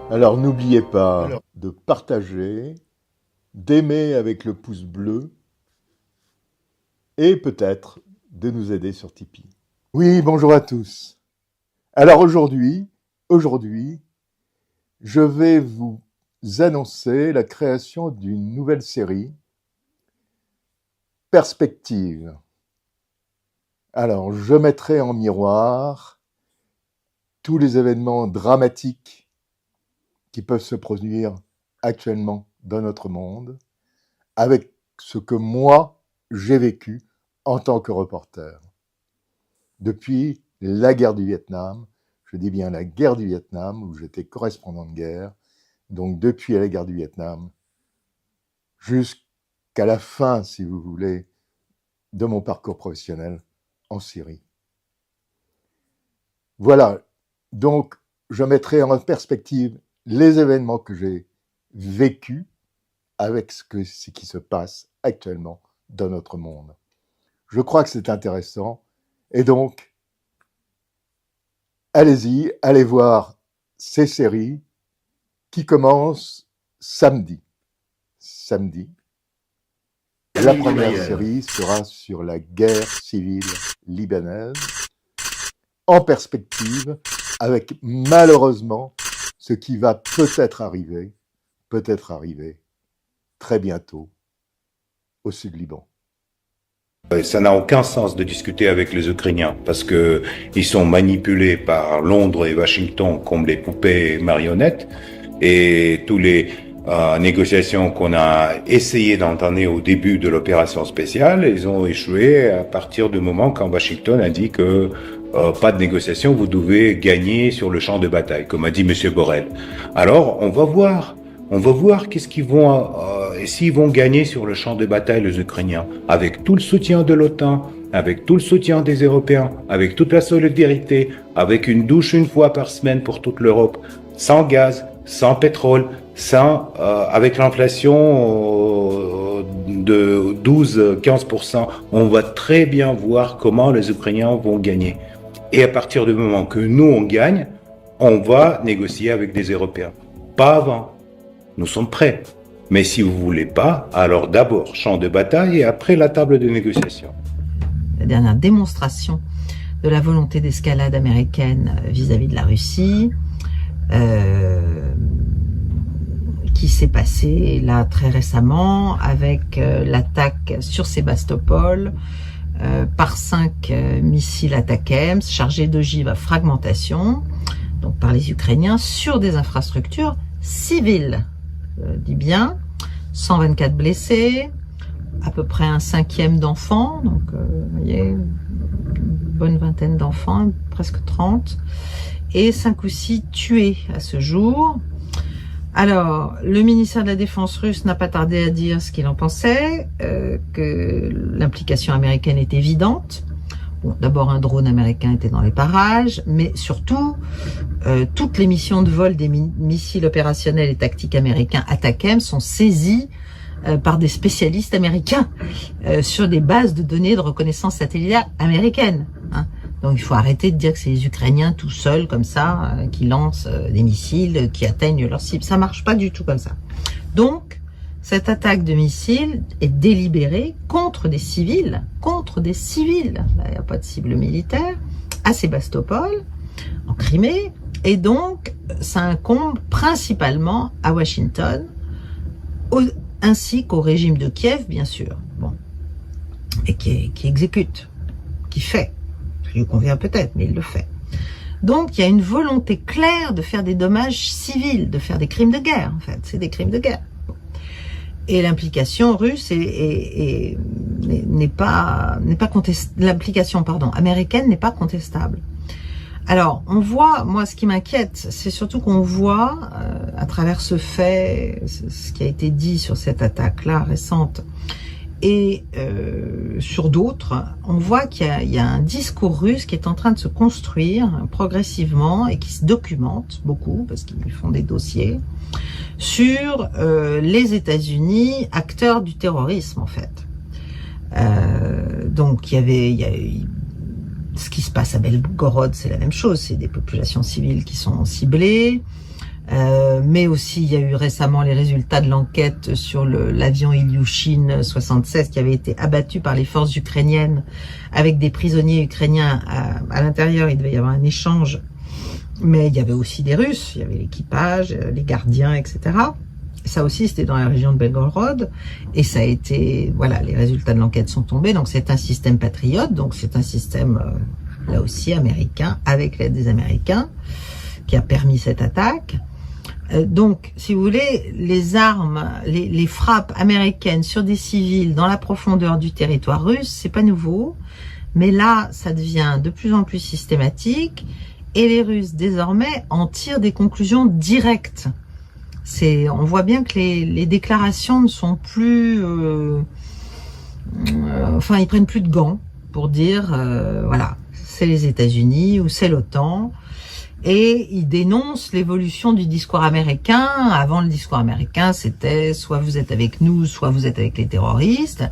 Alors n'oubliez pas de partager, d'aimer avec le pouce bleu et peut-être de nous aider sur Tipeee. Oui, bonjour à tous. Alors aujourd'hui, je vais vous annoncer la création d'une nouvelle série, Perspective. Alors, je mettrai en miroir tous les événements dramatiques qui peuvent se produire actuellement dans notre monde, avec ce que moi, j'ai vécu en tant que reporter. Depuis la guerre du Vietnam, je dis bien la guerre du Vietnam, où j'étais correspondant de guerre, donc depuis la guerre du Vietnam, jusqu'à la fin, si vous voulez, de mon parcours professionnel en Syrie. Voilà, donc je mettrai en perspective les événements que j'ai vécus avec ce qui se passe actuellement dans notre monde. Je crois que c'est intéressant, et donc, allez-y, allez voir ces séries qui commencent samedi. Samedi. La première série sera sur la guerre civile libanaise, en perspective, avec malheureusement ce qui va peut-être arriver très bientôt au sud Liban. Ça n'a aucun sens de discuter avec les Ukrainiens parce que ils sont manipulés par Londres et Washington comme les poupées marionnettes, et tous les négociations qu'on a essayé d'entamer au début de l'opération spéciale, ils ont échoué à partir du moment quand Washington a dit que pas de négociation, vous devez gagner sur le champ de bataille, comme a dit Monsieur Borrell. Alors on va voir. On va voir qu'est-ce qu'ils vont, s'ils vont gagner sur le champ de bataille, les Ukrainiens, avec tout le soutien de l'OTAN, avec tout le soutien des Européens, avec toute la solidarité, avec une douche une fois par semaine pour toute l'Europe, sans gaz, sans pétrole, avec l'inflation de 12-15%. On va très bien voir comment les Ukrainiens vont gagner. Et à partir du moment que nous, on gagne, on va négocier avec des Européens. Pas avant. Nous sommes prêts. Mais si vous voulez pas, alors d'abord champ de bataille et après la table de négociation. La dernière démonstration de la volonté d'escalade américaine vis-à-vis de la Russie, qui s'est passée là très récemment avec l'attaque sur Sébastopol par 5 missiles ATACMS chargés d'ogives à fragmentation, donc par les Ukrainiens, sur des infrastructures civiles. Dit bien, 124 blessés, à peu près un 5e d'enfants, donc vous voyez, une bonne vingtaine d'enfants, presque 30, et 5 ou 6 tués à ce jour. Alors, le ministère de la Défense russe n'a pas tardé à dire ce qu'il en pensait, que l'implication américaine est évidente. Bon, d'abord, un drone américain était dans les parages, mais surtout, toutes les missions de vol des missiles opérationnels et tactiques américains ATACMS sont saisies par des spécialistes américains sur des bases de données de reconnaissance satellitaire américaines. Hein. Donc, il faut arrêter de dire que c'est les Ukrainiens tout seuls, comme ça, qui lancent des missiles, qui atteignent leur cible. Ça marche pas du tout comme ça. Donc, cette attaque de missiles est délibérée contre des civils, là, il n'y a pas de cible militaire, à Sébastopol, en Crimée, et donc ça incombe principalement à Washington, ainsi qu'au régime de Kiev, bien sûr, bon, et qui exécute, qui fait, ça lui convient peut-être, mais il le fait. Donc il y a une volonté claire de faire des dommages civils, de faire des crimes de guerre, en fait, c'est des crimes de guerre. Et l'implication russe n'est pas contestable. L'implication, américaine n'est pas contestable. Alors, on voit, moi, ce qui m'inquiète, c'est surtout qu'on voit, à travers ce fait, ce qui a été dit sur cette attaque-là récente, et sur d'autres, on voit qu'il y a un discours russe qui est en train de se construire progressivement et qui se documente beaucoup, parce qu'ils font des dossiers, sur les États-Unis, acteurs du terrorisme, en fait. Donc, il y a ce qui se passe à Belgorod, c'est la même chose, c'est des populations civiles qui sont ciblées. Mais aussi il y a eu récemment les résultats de l'enquête sur l'avion Ilyushin 76 qui avait été abattu par les forces ukrainiennes avec des prisonniers ukrainiens à l'intérieur. Il devait y avoir un échange, mais il y avait aussi des Russes, il y avait l'équipage, les gardiens, etc. Ça aussi, c'était dans la région de Belgorod, et ça a été, voilà, les résultats de l'enquête sont tombés. Donc c'est un système patriote, donc c'est un système là aussi américain, avec l'aide des Américains, qui a permis cette attaque. Donc, si vous voulez, les armes, les frappes américaines sur des civils dans la profondeur du territoire russe, c'est pas nouveau, mais là, ça devient de plus en plus systématique, et les Russes désormais en tirent des conclusions directes. On voit bien que les déclarations ne sont plus, enfin, ils prennent plus de gants pour dire, voilà, c'est les États-Unis ou c'est l'OTAN. Et ils dénoncent l'évolution du discours américain. Avant, le discours américain, c'était soit vous êtes avec nous, soit vous êtes avec les terroristes.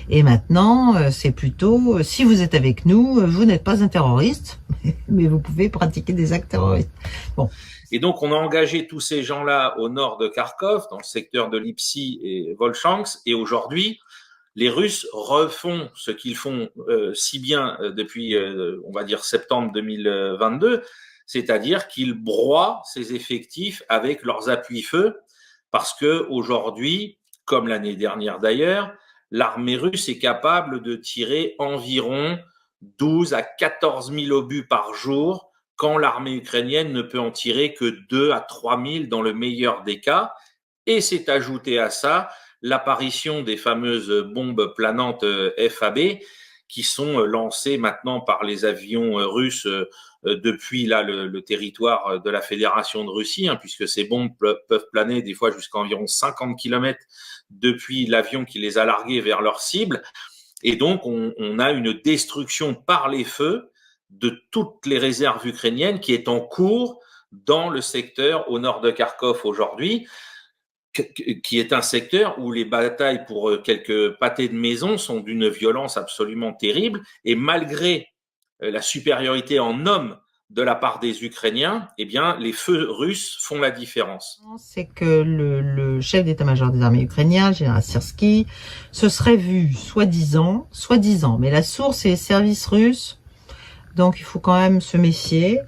Et maintenant, c'est plutôt, si vous êtes avec nous, vous n'êtes pas un terroriste, mais vous pouvez pratiquer des actes terroristes. Bon. Et donc, on a engagé tous ces gens-là au nord de Kharkov, dans le secteur de Lipsy et Volchansk. Et aujourd'hui, les Russes refont ce qu'ils font si bien depuis, on va dire, septembre 2022, c'est-à-dire qu'ils broient ces effectifs avec leurs appuis-feu, parce que aujourd'hui, comme l'année dernière d'ailleurs, l'armée russe est capable de tirer environ 12 à 14 000 obus par jour, quand l'armée ukrainienne ne peut en tirer que 2 à 3 000 dans le meilleur des cas. Et c'est ajouté à ça l'apparition des fameuses bombes planantes FAB qui sont lancées maintenant par les avions russes depuis là le territoire de la Fédération de Russie, hein, puisque ces bombes peuvent planer des fois jusqu'à environ 50 km depuis l'avion qui les a larguées vers leur cible. Et donc, on a une destruction par les feux de toutes les réserves ukrainiennes qui est en cours dans le secteur au nord de Kharkov aujourd'hui, qui est un secteur où les batailles pour quelques pâtés de maison sont d'une violence absolument terrible. Et malgré la supériorité en hommes de la part des Ukrainiens, eh bien, les feux russes font la différence. C'est que le chef d'état-major des armées ukrainiennes, général Syrski, se serait vu, soi-disant, mais la source est les services russes, donc il faut quand même se méfier,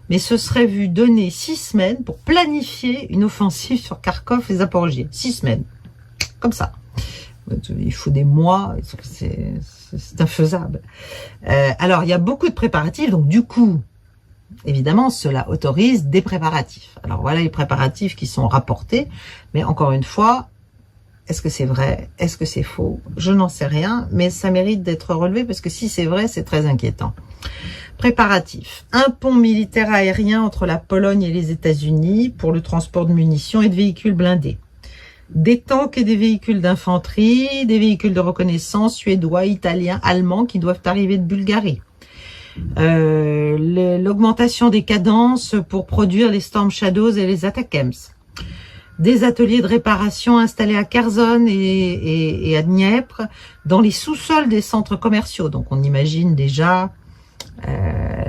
mais se serait vu donner 6 semaines pour planifier une offensive sur Kharkov et Zaporogie. 6 semaines. Comme ça. Il faut des mois, c'est infaisable. Alors, il y a beaucoup de préparatifs, donc du coup, évidemment, cela autorise des préparatifs. Alors voilà les préparatifs qui sont rapportés, mais encore une fois, est-ce que c'est vrai? Est-ce que c'est faux? Je n'en sais rien, mais ça mérite d'être relevé parce que si c'est vrai, c'est très inquiétant. Préparatifs. Un pont militaire aérien entre la Pologne et les États-Unis pour le transport de munitions et de véhicules blindés. Des tanks et des véhicules d'infanterie, des véhicules de reconnaissance suédois, italiens, allemands qui doivent arriver de Bulgarie. L'augmentation des cadences pour produire les Storm Shadows et les Atacams. Des ateliers de réparation installés à Kherson et à Dniepr dans les sous-sols des centres commerciaux. Donc on imagine déjà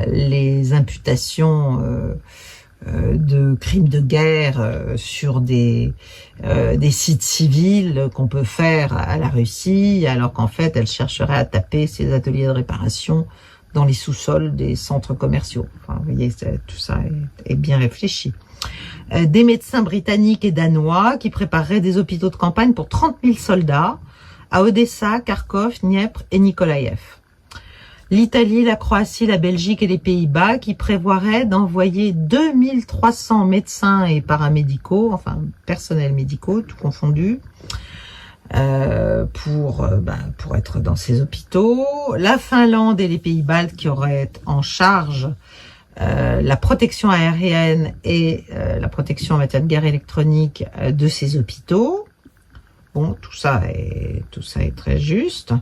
les imputations de crimes de guerre sur des sites civils qu'on peut faire à la Russie, alors qu'en fait elle chercherait à taper ces ateliers de réparation dans les sous-sols des centres commerciaux. Enfin, vous voyez, tout ça est bien réfléchi. Des médecins britanniques et danois qui prépareraient des hôpitaux de campagne pour 30 000 soldats à Odessa, Kharkov, Dniepr et Nikolaïev. L'Italie, la Croatie, la Belgique et les Pays-Bas qui prévoiraient d'envoyer 2300 médecins et paramédicaux, enfin personnels médicaux, tout confondu, pour être dans ces hôpitaux. La Finlande et les Pays-Baltes qui auraient en charge la protection aérienne et la protection en matière de guerre électronique de ces hôpitaux. Bon, tout ça est très juste.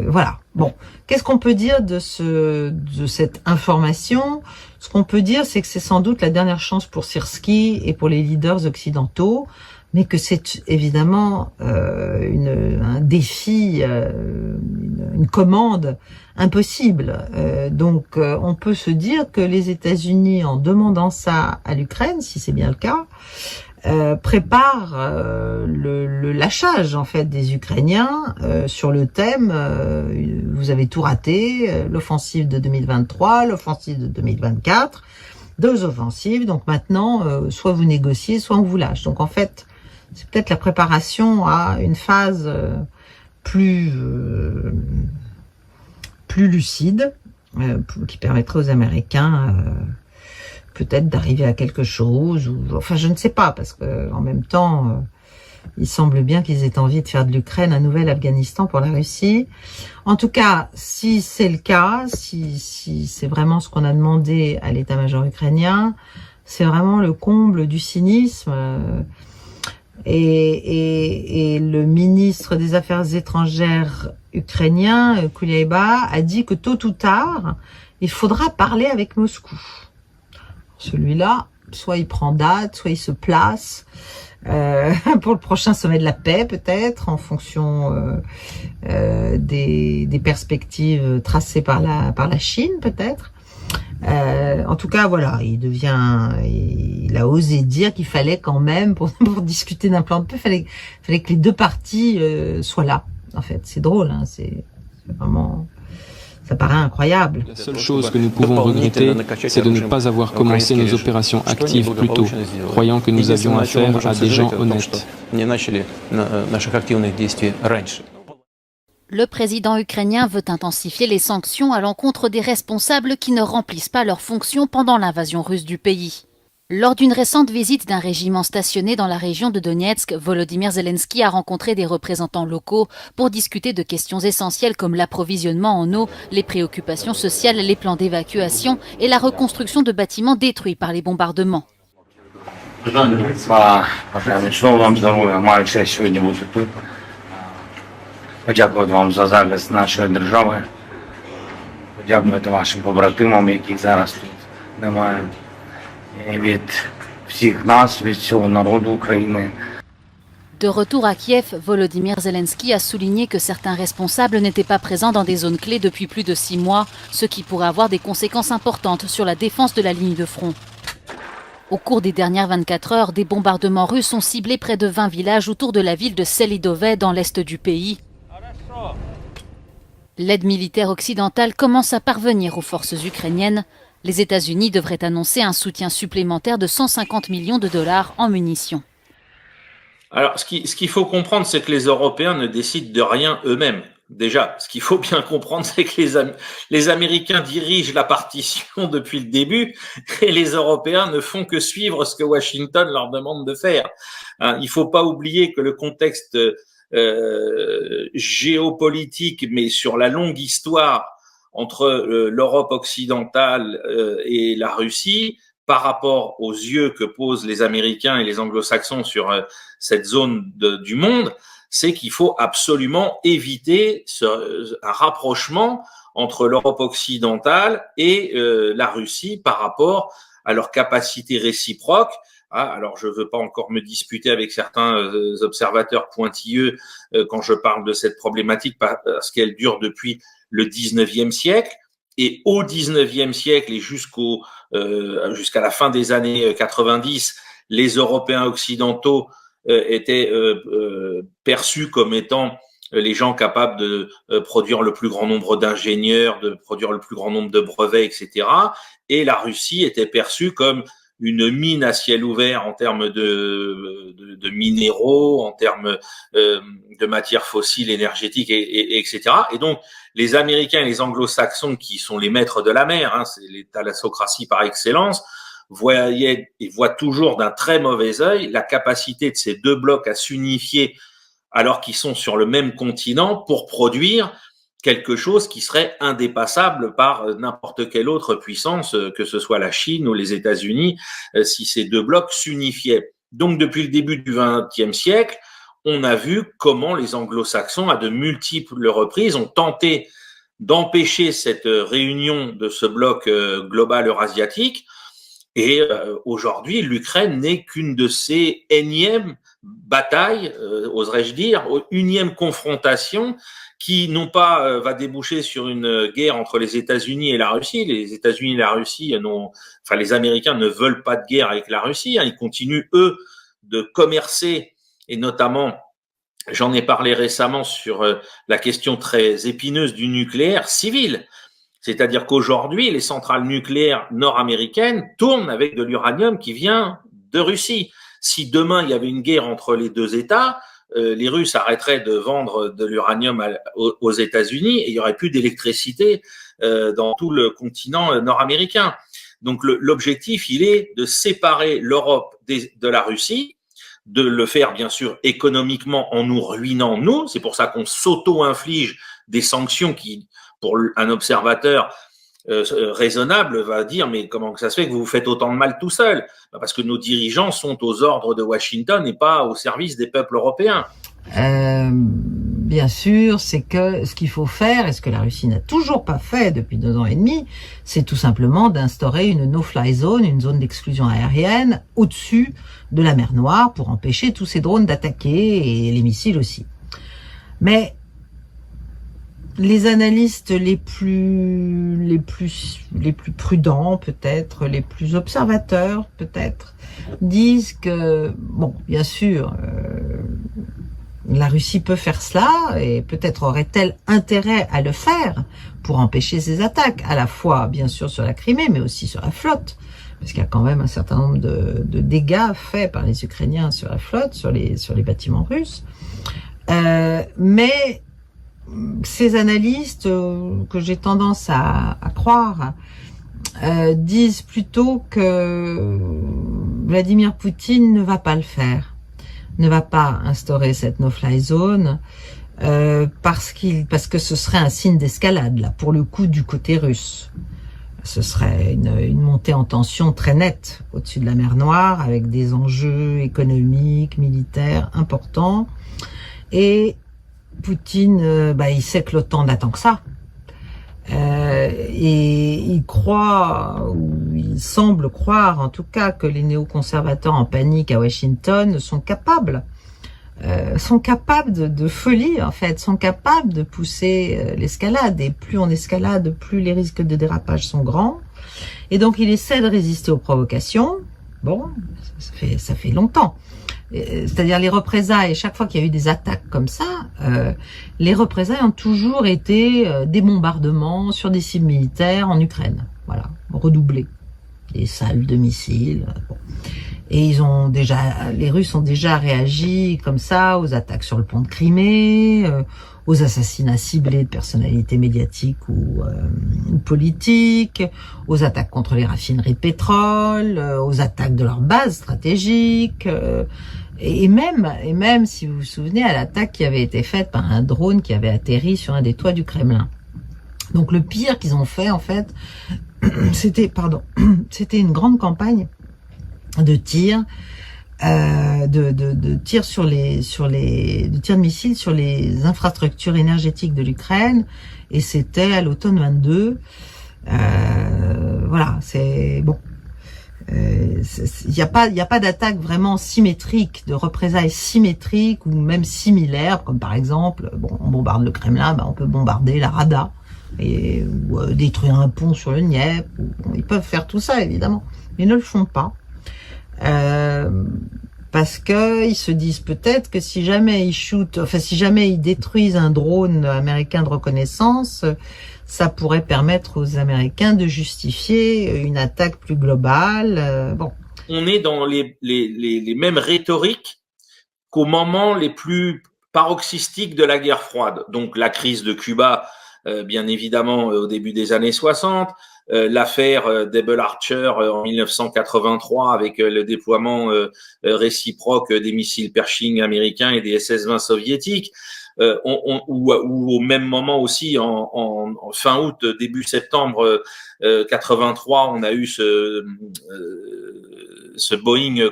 Voilà. Bon, qu'est-ce qu'on peut dire de cette information? Ce qu'on peut dire, c'est que c'est sans doute la dernière chance pour Syrski et pour les leaders occidentaux, mais que c'est évidemment un défi, une commande impossible. Donc on peut se dire que les États-Unis, en demandant ça à l'Ukraine, si c'est bien le cas, prépare le lâchage en fait des Ukrainiens sur le thème vous avez tout raté, l'offensive de 2023, l'offensive de 2024, 2 offensives, donc maintenant soit vous négociez, soit on vous lâche. Donc en fait, c'est peut-être la préparation à une phase plus lucide qui permettrait aux Américains peut-être d'arriver à quelque chose, ou enfin je ne sais pas, parce que en même temps il semble bien qu'ils aient envie de faire de l'Ukraine un nouvel Afghanistan pour la Russie. En tout cas, si c'est le cas, si c'est vraiment ce qu'on a demandé à l'état-major ukrainien, c'est vraiment le comble du cynisme. Et le ministre des Affaires étrangères ukrainien, Kuleba, a dit que tôt ou tard, il faudra parler avec Moscou. Celui-là, soit il prend date, soit il se place pour le prochain sommet de la paix, peut-être, en fonction des perspectives tracées par la Chine, peut-être. En tout cas, voilà, il a osé dire qu'il fallait quand même, pour discuter d'un plan de paix, fallait que les 2 parties soient là. En fait, c'est drôle, hein, c'est vraiment... Ça paraît incroyable. La seule chose que nous pouvons regretter, c'est de ne pas avoir commencé nos opérations actives plus tôt, croyant que nous avions affaire à des gens honnêtes. Le président ukrainien veut intensifier les sanctions à l'encontre des responsables qui ne remplissent pas leurs fonctions pendant l'invasion russe du pays. Lors d'une récente visite d'un régiment stationné dans la région de Donetsk, Volodymyr Zelensky a rencontré des représentants locaux pour discuter de questions essentielles comme l'approvisionnement en eau, les préoccupations sociales, les plans d'évacuation et la reconstruction de bâtiments détruits par les bombardements. Подякувати вам за захист нашої держави, подякувати вашим побратимам, яких зараз тут немає, і від всіх нас, від всього народу України. De retour à Kiev, Volodymyr Zelensky a souligné que certains responsables n'étaient pas présents dans des zones clés depuis plus de 6 mois, ce qui pourrait avoir des conséquences importantes sur la défense de la ligne de front. Au cours des dernières 24 heures, des bombardements russes ont ciblé près de 20 villages autour de la ville de Selidove dans l'est du pays. L'aide militaire occidentale commence à parvenir aux forces ukrainiennes. Les États-Unis devraient annoncer un soutien supplémentaire de 150 millions de dollars en munitions. Alors, ce qu'il faut comprendre, c'est que les Européens ne décident de rien eux-mêmes. Déjà, ce qu'il faut bien comprendre, c'est que les Américains dirigent la partition depuis le début et les Européens ne font que suivre ce que Washington leur demande de faire. Hein, il faut pas oublier que le contexte géopolitique, mais sur la longue histoire entre l'Europe occidentale et la Russie, par rapport aux yeux que posent les Américains et les Anglo-Saxons sur cette zone du monde, c'est qu'il faut absolument éviter un rapprochement entre l'Europe occidentale et la Russie par rapport à leur capacité réciproque. Alors, je ne veux pas encore me disputer avec certains observateurs pointilleux quand je parle de cette problématique parce qu'elle dure depuis le 19e siècle. Et au 19e siècle et jusqu'à la fin des années 90, les Européens occidentaux étaient perçus comme étant les gens capables de produire le plus grand nombre d'ingénieurs, de produire le plus grand nombre de brevets, etc. Et la Russie était perçue comme une mine à ciel ouvert en termes de minéraux, en termes de matières fossiles, énergétiques, etc. Et donc, les Américains et les Anglo-Saxons, qui sont les maîtres de la mer, hein, c'est les thalassocraties par excellence, voient toujours d'un très mauvais œil la capacité de ces 2 blocs à s'unifier alors qu'ils sont sur le même continent pour produire quelque chose qui serait indépassable par n'importe quelle autre puissance, que ce soit la Chine ou les États-Unis, si ces 2 blocs s'unifiaient. Donc, depuis le début du XXe siècle, on a vu comment les Anglo-Saxons, à de multiples reprises, ont tenté d'empêcher cette réunion de ce bloc global eurasiatique. Et aujourd'hui, l'Ukraine n'est qu'une de ces énièmes bataille, oserais-je dire, unième confrontation qui non pas va déboucher sur une guerre entre les États-Unis et la Russie. Les États-Unis et la Russie les Américains ne veulent pas de guerre avec la Russie. Ils continuent, eux, de commercer, et notamment, j'en ai parlé récemment sur la question très épineuse du nucléaire civil. C'est-à-dire qu'aujourd'hui, les centrales nucléaires nord-américaines tournent avec de l'uranium qui vient de Russie. Si demain il y avait une guerre entre les deux États, les Russes arrêteraient de vendre de l'uranium aux États-Unis et il y aurait plus d'électricité dans tout le continent nord-américain. Donc l'objectif, il est de séparer l'Europe de la Russie, de le faire bien sûr économiquement en nous ruinant nous. C'est pour ça qu'on s'auto-inflige des sanctions qui, pour un observateur raisonnable, va dire mais comment que ça se fait que vous vous faites autant de mal tout seul? Parce que nos dirigeants sont aux ordres de Washington et pas au service des peuples européens. Bien sûr, c'est que ce qu'il faut faire, et ce que la Russie n'a toujours pas fait depuis 2 ans et demi, c'est tout simplement d'instaurer une no-fly zone, une zone d'exclusion aérienne au-dessus de la mer Noire pour empêcher tous ces drones d'attaquer et les missiles aussi. Mais les analystes les plus prudents, peut-être, les plus observateurs, peut-être, disent que, bon, bien sûr, la Russie peut faire cela et peut-être aurait-elle intérêt à le faire pour empêcher ces attaques, à la fois, bien sûr, sur la Crimée, mais aussi sur la flotte, parce qu'il y a quand même un certain nombre de dégâts faits par les Ukrainiens sur la flotte, sur les bâtiments russes. Mais ces analystes que j'ai tendance à croire disent plutôt que Vladimir Poutine ne va pas le faire, ne va pas instaurer cette no-fly zone parce que ce serait un signe d'escalade là pour le coup du côté russe. Ce serait une montée en tension très nette au-dessus de la mer Noire avec des enjeux économiques, militaires importants. Et Poutine, il sait que l'OTAN n'attend que ça. Et il croit, ou il semble croire en tout cas, que les néoconservateurs en panique à Washington sont capables de folie en fait, sont capables de pousser l'escalade. Et plus on escalade, plus les risques de dérapage sont grands. Et donc il essaie de résister aux provocations. Bon, ça fait longtemps. C'est-à-dire les représailles, chaque fois qu'il y a eu des attaques comme ça, les représailles ont toujours été des bombardements sur des cibles militaires en Ukraine. Voilà, redoublés. Des salves de missiles. Bon. Et les Russes ont déjà réagi comme ça aux attaques sur le pont de Crimée, aux assassinats ciblés de personnalités médiatiques ou politiques, aux attaques contre les raffineries de pétrole, aux attaques de leurs bases stratégiques, et même, si vous vous souvenez, à l'attaque qui avait été faite par un drone qui avait atterri sur un des toits du Kremlin. Donc le pire qu'ils ont fait, en fait, c'était une grande campagne de tir, de tir de tir de missiles sur les infrastructures énergétiques de l'Ukraine, et c'était à l'automne 22. Voilà, c'est bon. Il y a pas d'attaque vraiment symétrique, de représailles symétriques ou même similaires, comme par exemple, on bombarde le Kremlin, on peut bombarder la Rada ou détruire un pont sur le Dniepr. Ils peuvent faire tout ça évidemment, mais ils ne le font pas. Parce que ils se disent peut-être que si jamais ils détruisent un drone américain de reconnaissance, ça pourrait permettre aux Américains de justifier une attaque plus globale. Bon. On est dans les mêmes rhétoriques qu'au moment les plus paroxystiques de la guerre froide. Donc la crise de Cuba, bien évidemment, au début des années 60, l'affaire d'Able Archer en 1983 avec le déploiement réciproque des missiles Pershing américains et des SS-20 soviétiques, ou au même moment aussi en fin août, début septembre 83, on a eu ce Boeing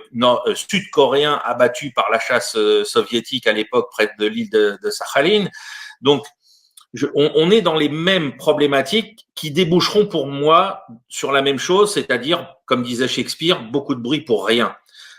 sud-coréen abattu par la chasse soviétique à l'époque près de l'île de Sakhalin. Donc on est dans les mêmes problématiques qui déboucheront pour moi sur la même chose, c'est-à-dire, comme disait Shakespeare, beaucoup de bruit pour rien.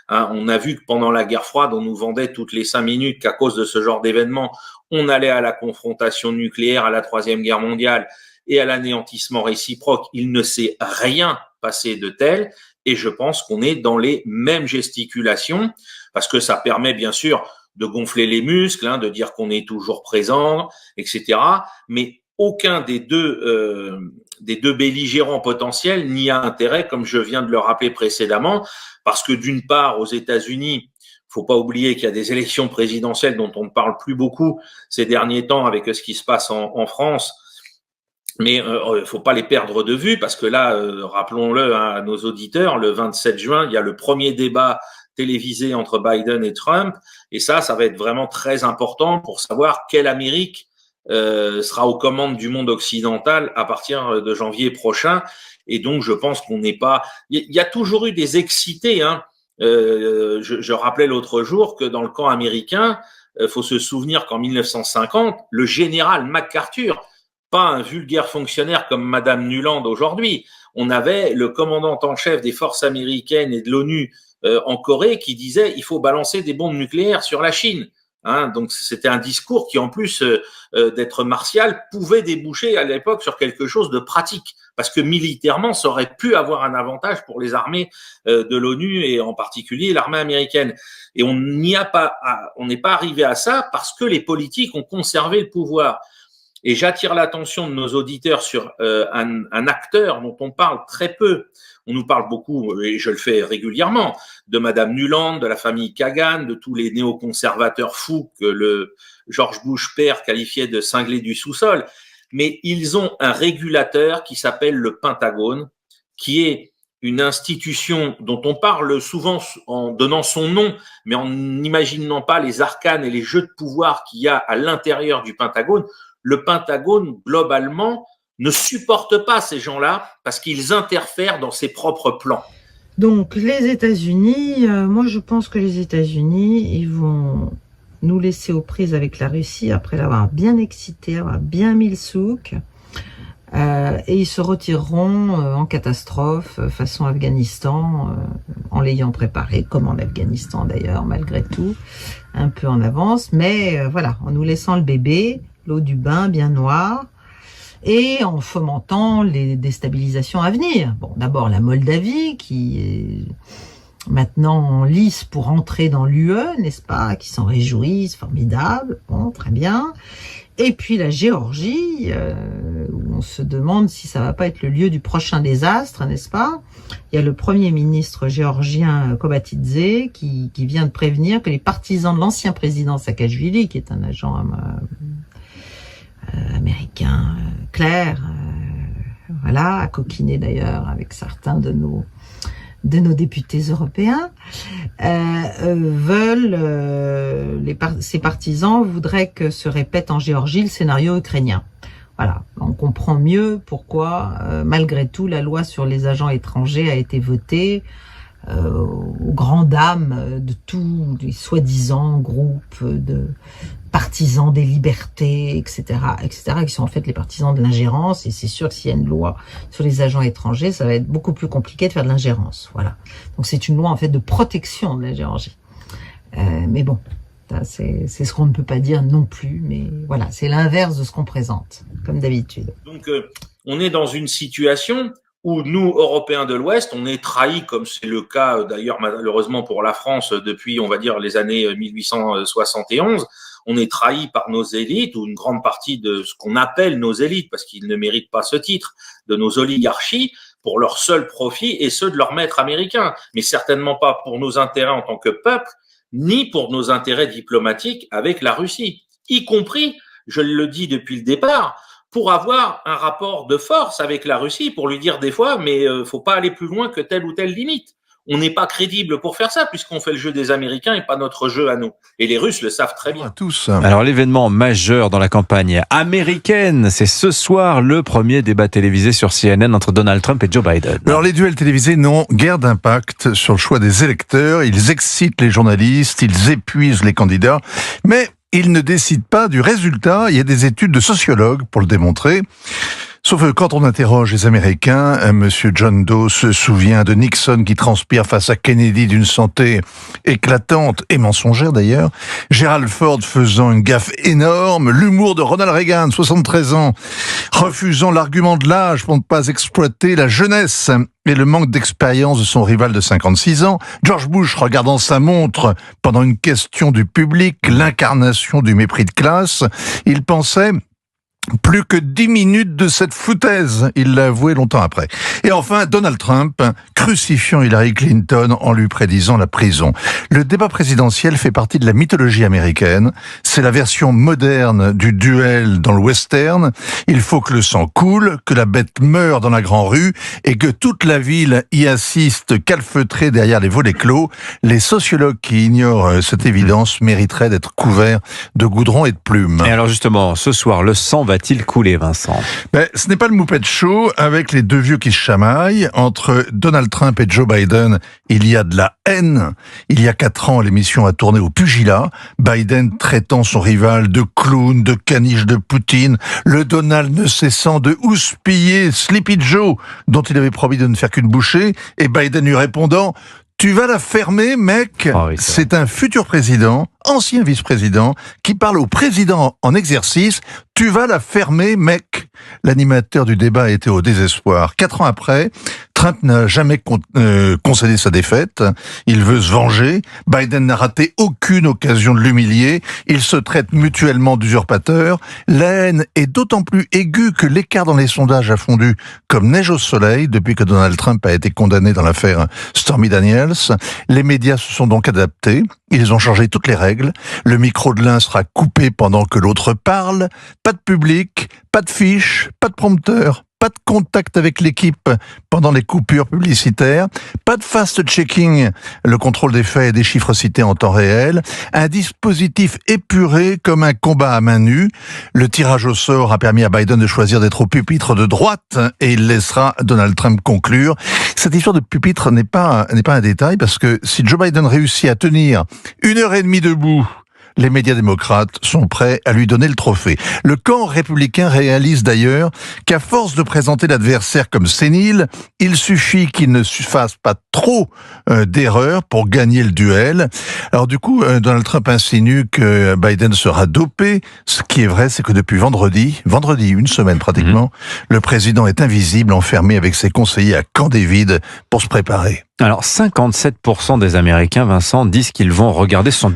Hein, on a vu que pendant la guerre froide, on nous vendait toutes les 5 minutes qu'à cause de ce genre d'événement, on allait à la confrontation nucléaire, à la Troisième Guerre mondiale et à l'anéantissement réciproque. Il ne s'est rien passé de tel, et je pense qu'on est dans les mêmes gesticulations, parce que ça permet bien sûr de gonfler les muscles, hein, de dire qu'on est toujours présent, etc. Mais aucun des deux belligérants potentiels n'y a intérêt, comme je viens de le rappeler précédemment, parce que d'une part, aux États-Unis, faut pas oublier qu'il y a des élections présidentielles dont on ne parle plus beaucoup ces derniers temps avec ce qui se passe en France, mais faut pas les perdre de vue, parce que là, rappelons-le à nos auditeurs, le 27 juin, il y a le premier débat télévisé entre Biden et Trump, et ça va être vraiment très important pour savoir quelle Amérique sera aux commandes du monde occidental à partir de janvier prochain. Et donc, je pense qu'on n'est pas... Il y a toujours eu des excités, hein. Je rappelais l'autre jour que dans le camp américain, faut se souvenir qu'en 1950, le général MacArthur, pas un vulgaire fonctionnaire comme Madame Nuland aujourd'hui, on avait le commandant en chef des forces américaines et de l'ONU en Corée qui disait il faut balancer des bombes nucléaires sur la Chine. Hein, donc c'était un discours qui, en plus d'être martial, pouvait déboucher à l'époque sur quelque chose de pratique, parce que militairement, ça aurait pu avoir un avantage pour les armées de l'ONU et en particulier l'armée américaine. Et on n'est pas arrivé à ça parce que les politiques ont conservé le pouvoir. Et j'attire l'attention de nos auditeurs sur un acteur dont on parle très peu. On nous parle beaucoup, et je le fais régulièrement, de Madame Nuland, de la famille Kagan, de tous les néoconservateurs fous que le George Bush père qualifiait de cinglés du sous-sol. Mais ils ont un régulateur qui s'appelle le Pentagone, qui est une institution dont on parle souvent en donnant son nom, mais en n'imaginant pas les arcanes et les jeux de pouvoir qu'il y a à l'intérieur du Pentagone. Le Pentagone, globalement, ne supporte pas ces gens-là parce qu'ils interfèrent dans ses propres plans. Donc, les États-Unis, moi je pense que les États-Unis, ils vont nous laisser aux prises avec la Russie après l'avoir bien excité, avoir bien mis le souk, et ils se retireront en catastrophe façon Afghanistan, en l'ayant préparé, comme en Afghanistan d'ailleurs, malgré tout, un peu en avance, mais voilà, en nous laissant le bébé, l'eau du bain bien noire, et en fomentant les déstabilisations à venir. Bon, d'abord la Moldavie, qui est maintenant en lice pour entrer dans l'UE, n'est-ce pas, qui s'en réjouissent, formidable, bon, très bien. Et puis la Géorgie, où on se demande si ça va pas être le lieu du prochain désastre, n'est-ce pas? Il y a le premier ministre géorgien Kobatidze qui vient de prévenir que les partisans de l'ancien président Saakashvili, qui est un agent américain clair, voilà, à coquiner d'ailleurs avec certains de nos députés européens, ces partisans voudraient que se répète en Géorgie le scénario ukrainien. Voilà, on comprend mieux pourquoi, malgré tout, la loi sur les agents étrangers a été votée aux grandes dames de tous les soi-disant groupes de partisans des libertés, etc., qui sont en fait les partisans de l'ingérence. Et c'est sûr que s'il y a une loi sur les agents étrangers, ça va être beaucoup plus compliqué de faire de l'ingérence. Voilà. Donc c'est une loi en fait de protection de la Géorgie. Mais bon, c'est ce qu'on ne peut pas dire non plus. Mais voilà, c'est l'inverse de ce qu'on présente, comme d'habitude. Donc on est dans une situation où nous, Européens de l'Ouest, on est trahis, comme c'est le cas d'ailleurs malheureusement pour la France depuis, on va dire, les années 1871. On est trahi par nos élites, ou une grande partie de ce qu'on appelle nos élites, parce qu'ils ne méritent pas ce titre, de nos oligarchies, pour leur seul profit et ceux de leurs maîtres américains, mais certainement pas pour nos intérêts en tant que peuple, ni pour nos intérêts diplomatiques avec la Russie, y compris, je le dis depuis le départ, pour avoir un rapport de force avec la Russie, pour lui dire des fois, mais faut pas aller plus loin que telle ou telle limite. On n'est pas crédible pour faire ça, puisqu'on fait le jeu des Américains et pas notre jeu à nous. Et les Russes le savent très bien. Tous. Alors, l'événement majeur dans la campagne américaine, c'est ce soir le premier débat télévisé sur CNN entre Donald Trump et Joe Biden. Alors, les duels télévisés n'ont guère d'impact sur le choix des électeurs. Ils excitent les journalistes, ils épuisent les candidats, mais ils ne décident pas du résultat. Il y a des études de sociologues pour le démontrer. Sauf que quand on interroge les Américains, Monsieur John Doe se souvient de Nixon qui transpire face à Kennedy d'une santé éclatante et mensongère d'ailleurs, Gerald Ford faisant une gaffe énorme, l'humour de Ronald Reagan, 73 ans, refusant l'argument de l'âge pour ne pas exploiter la jeunesse et le manque d'expérience de son rival de 56 ans, George Bush regardant sa montre pendant une question du public, l'incarnation du mépris de classe, il pensait plus que 10 minutes de cette foutaise, il l'a avoué longtemps après. Et enfin, Donald Trump, crucifiant Hillary Clinton en lui prédisant la prison. Le débat présidentiel fait partie de la mythologie américaine. C'est la version moderne du duel dans le western. Il faut que le sang coule, que la bête meure dans la grande rue et que toute la ville y assiste calfeutrée derrière les volets clos. Les sociologues qui ignorent cette évidence mériteraient d'être couverts de goudron et de plumes. Et alors justement, ce soir, le sang va-t-il couler, Vincent? Ce n'est pas le Muppet Show avec les deux vieux qui se chamaillent. Entre Donald Trump et Joe Biden, il y a de la haine. Il y a 4 ans, l'émission a tourné au pugilat. Biden traitant son rival de clown, de caniche de Poutine. Le Donald ne cessant de houspiller Sleepy Joe, dont il avait promis de ne faire qu'une bouchée. Et Biden lui répondant: tu vas la fermer, mec. Ah oui, c'est un futur président, ancien vice-président, qui parle au président en exercice. Tu vas la fermer, mec. L'animateur du débat était au désespoir. 4 ans après, Trump n'a jamais concédé sa défaite. Il veut se venger. Biden n'a raté aucune occasion de l'humilier. Ils se traitent mutuellement d'usurpateurs. La haine est d'autant plus aiguë que l'écart dans les sondages a fondu comme neige au soleil depuis que Donald Trump a été condamné dans l'affaire Stormy Daniels. Les médias se sont donc adaptés. Ils ont changé toutes les règles. Le micro de l'un sera coupé pendant que l'autre parle. Pas de public, pas de fiche, pas de prompteur, pas de contact avec l'équipe pendant les coupures publicitaires, pas de fast-checking, le contrôle des faits et des chiffres cités en temps réel, un dispositif épuré comme un combat à main nue. Le tirage au sort a permis à Biden de choisir d'être au pupitre de droite et il laissera Donald Trump conclure. Cette histoire de pupitre n'est pas un détail parce que si Joe Biden réussit à tenir 1h30 debout, les médias démocrates sont prêts à lui donner le trophée. Le camp républicain réalise d'ailleurs qu'à force de présenter l'adversaire comme sénile, il suffit qu'il ne fasse pas trop d'erreurs pour gagner le duel. Alors du coup, Donald Trump insinue que Biden sera dopé. Ce qui est vrai, c'est que depuis vendredi, une semaine pratiquement, le président est invisible, enfermé avec ses conseillers à Camp David pour se préparer. Alors, 57% des Américains, Vincent, disent qu'ils vont regarder. Ce sont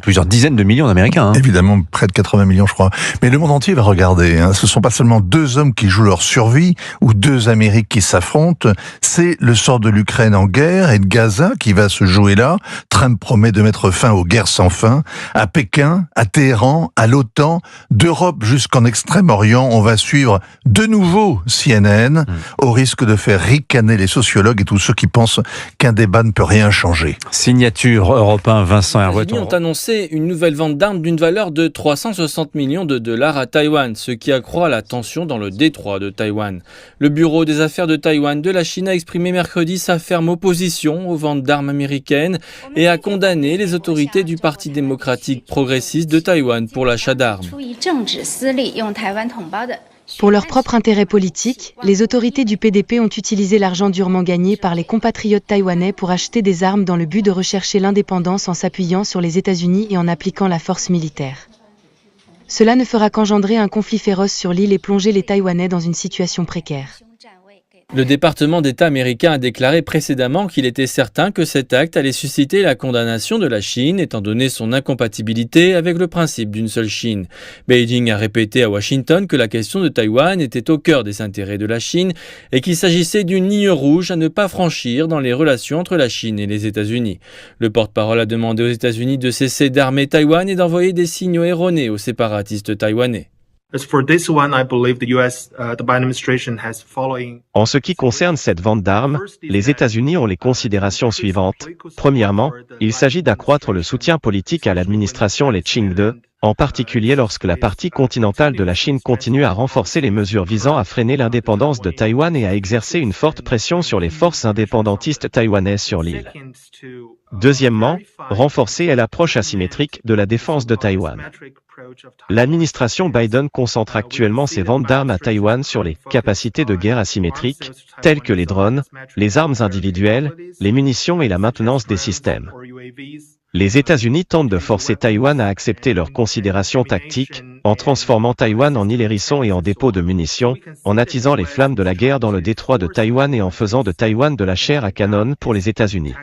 plusieurs dizaines de millions d'Américains. Évidemment, près de 80 millions, je crois. Mais le monde entier va regarder. Ce sont pas seulement 2 hommes qui jouent leur survie ou 2 Amériques qui s'affrontent. C'est le sort de l'Ukraine en guerre et de Gaza qui va se jouer là. Trump promet de mettre fin aux guerres sans fin. À Pékin, à Téhéran, à l'OTAN, d'Europe jusqu'en Extrême-Orient, on va suivre de nouveau CNN, au risque de faire ricaner les sociologues et tous ceux qui pensent qu'un débat ne peut rien changer. Signature Europe 1, Vincent Hervouet. Les États-Unis ont annoncé une nouvelle vente d'armes d'une valeur de 360 millions de dollars à Taïwan, ce qui accroît la tension dans le détroit de Taïwan. Le bureau des affaires de Taïwan de la Chine a exprimé mercredi sa ferme opposition aux ventes d'armes américaines et a condamné les autorités du Parti démocratique progressiste de Taïwan pour l'achat d'armes. Pour leur propre intérêt politique, les autorités du PDP ont utilisé l'argent durement gagné par les compatriotes taïwanais pour acheter des armes dans le but de rechercher l'indépendance en s'appuyant sur les États-Unis et en appliquant la force militaire. Cela ne fera qu'engendrer un conflit féroce sur l'île et plonger les Taïwanais dans une situation précaire. Le département d'État américain a déclaré précédemment qu'il était certain que cet acte allait susciter la condamnation de la Chine, étant donné son incompatibilité avec le principe d'une seule Chine. Beijing a répété à Washington que la question de Taïwan était au cœur des intérêts de la Chine et qu'il s'agissait d'une ligne rouge à ne pas franchir dans les relations entre la Chine et les États-Unis. Le porte-parole a demandé aux États-Unis de cesser d'armer Taïwan et d'envoyer des signaux erronés aux séparatistes taïwanais. En ce qui concerne cette vente d'armes, les États-Unis ont les considérations suivantes. Premièrement, il s'agit d'accroître le soutien politique à l'administration Lee Ching-de, en particulier lorsque la partie continentale de la Chine continue à renforcer les mesures visant à freiner l'indépendance de Taïwan et à exercer une forte pression sur les forces indépendantistes taïwanaises sur l'île. Deuxièmement, renforcer l'approche asymétrique de la défense de Taïwan. L'administration Biden concentre actuellement ses ventes d'armes à Taïwan sur les capacités de guerre asymétriques, telles que les drones, les armes individuelles, les munitions et la maintenance des systèmes. Les États-Unis tentent de forcer Taïwan à accepter leurs considérations tactiques, en transformant Taïwan en île hérisson et en dépôt de munitions, en attisant les flammes de la guerre dans le détroit de Taïwan et en faisant de Taïwan de la chair à canon pour les États-Unis.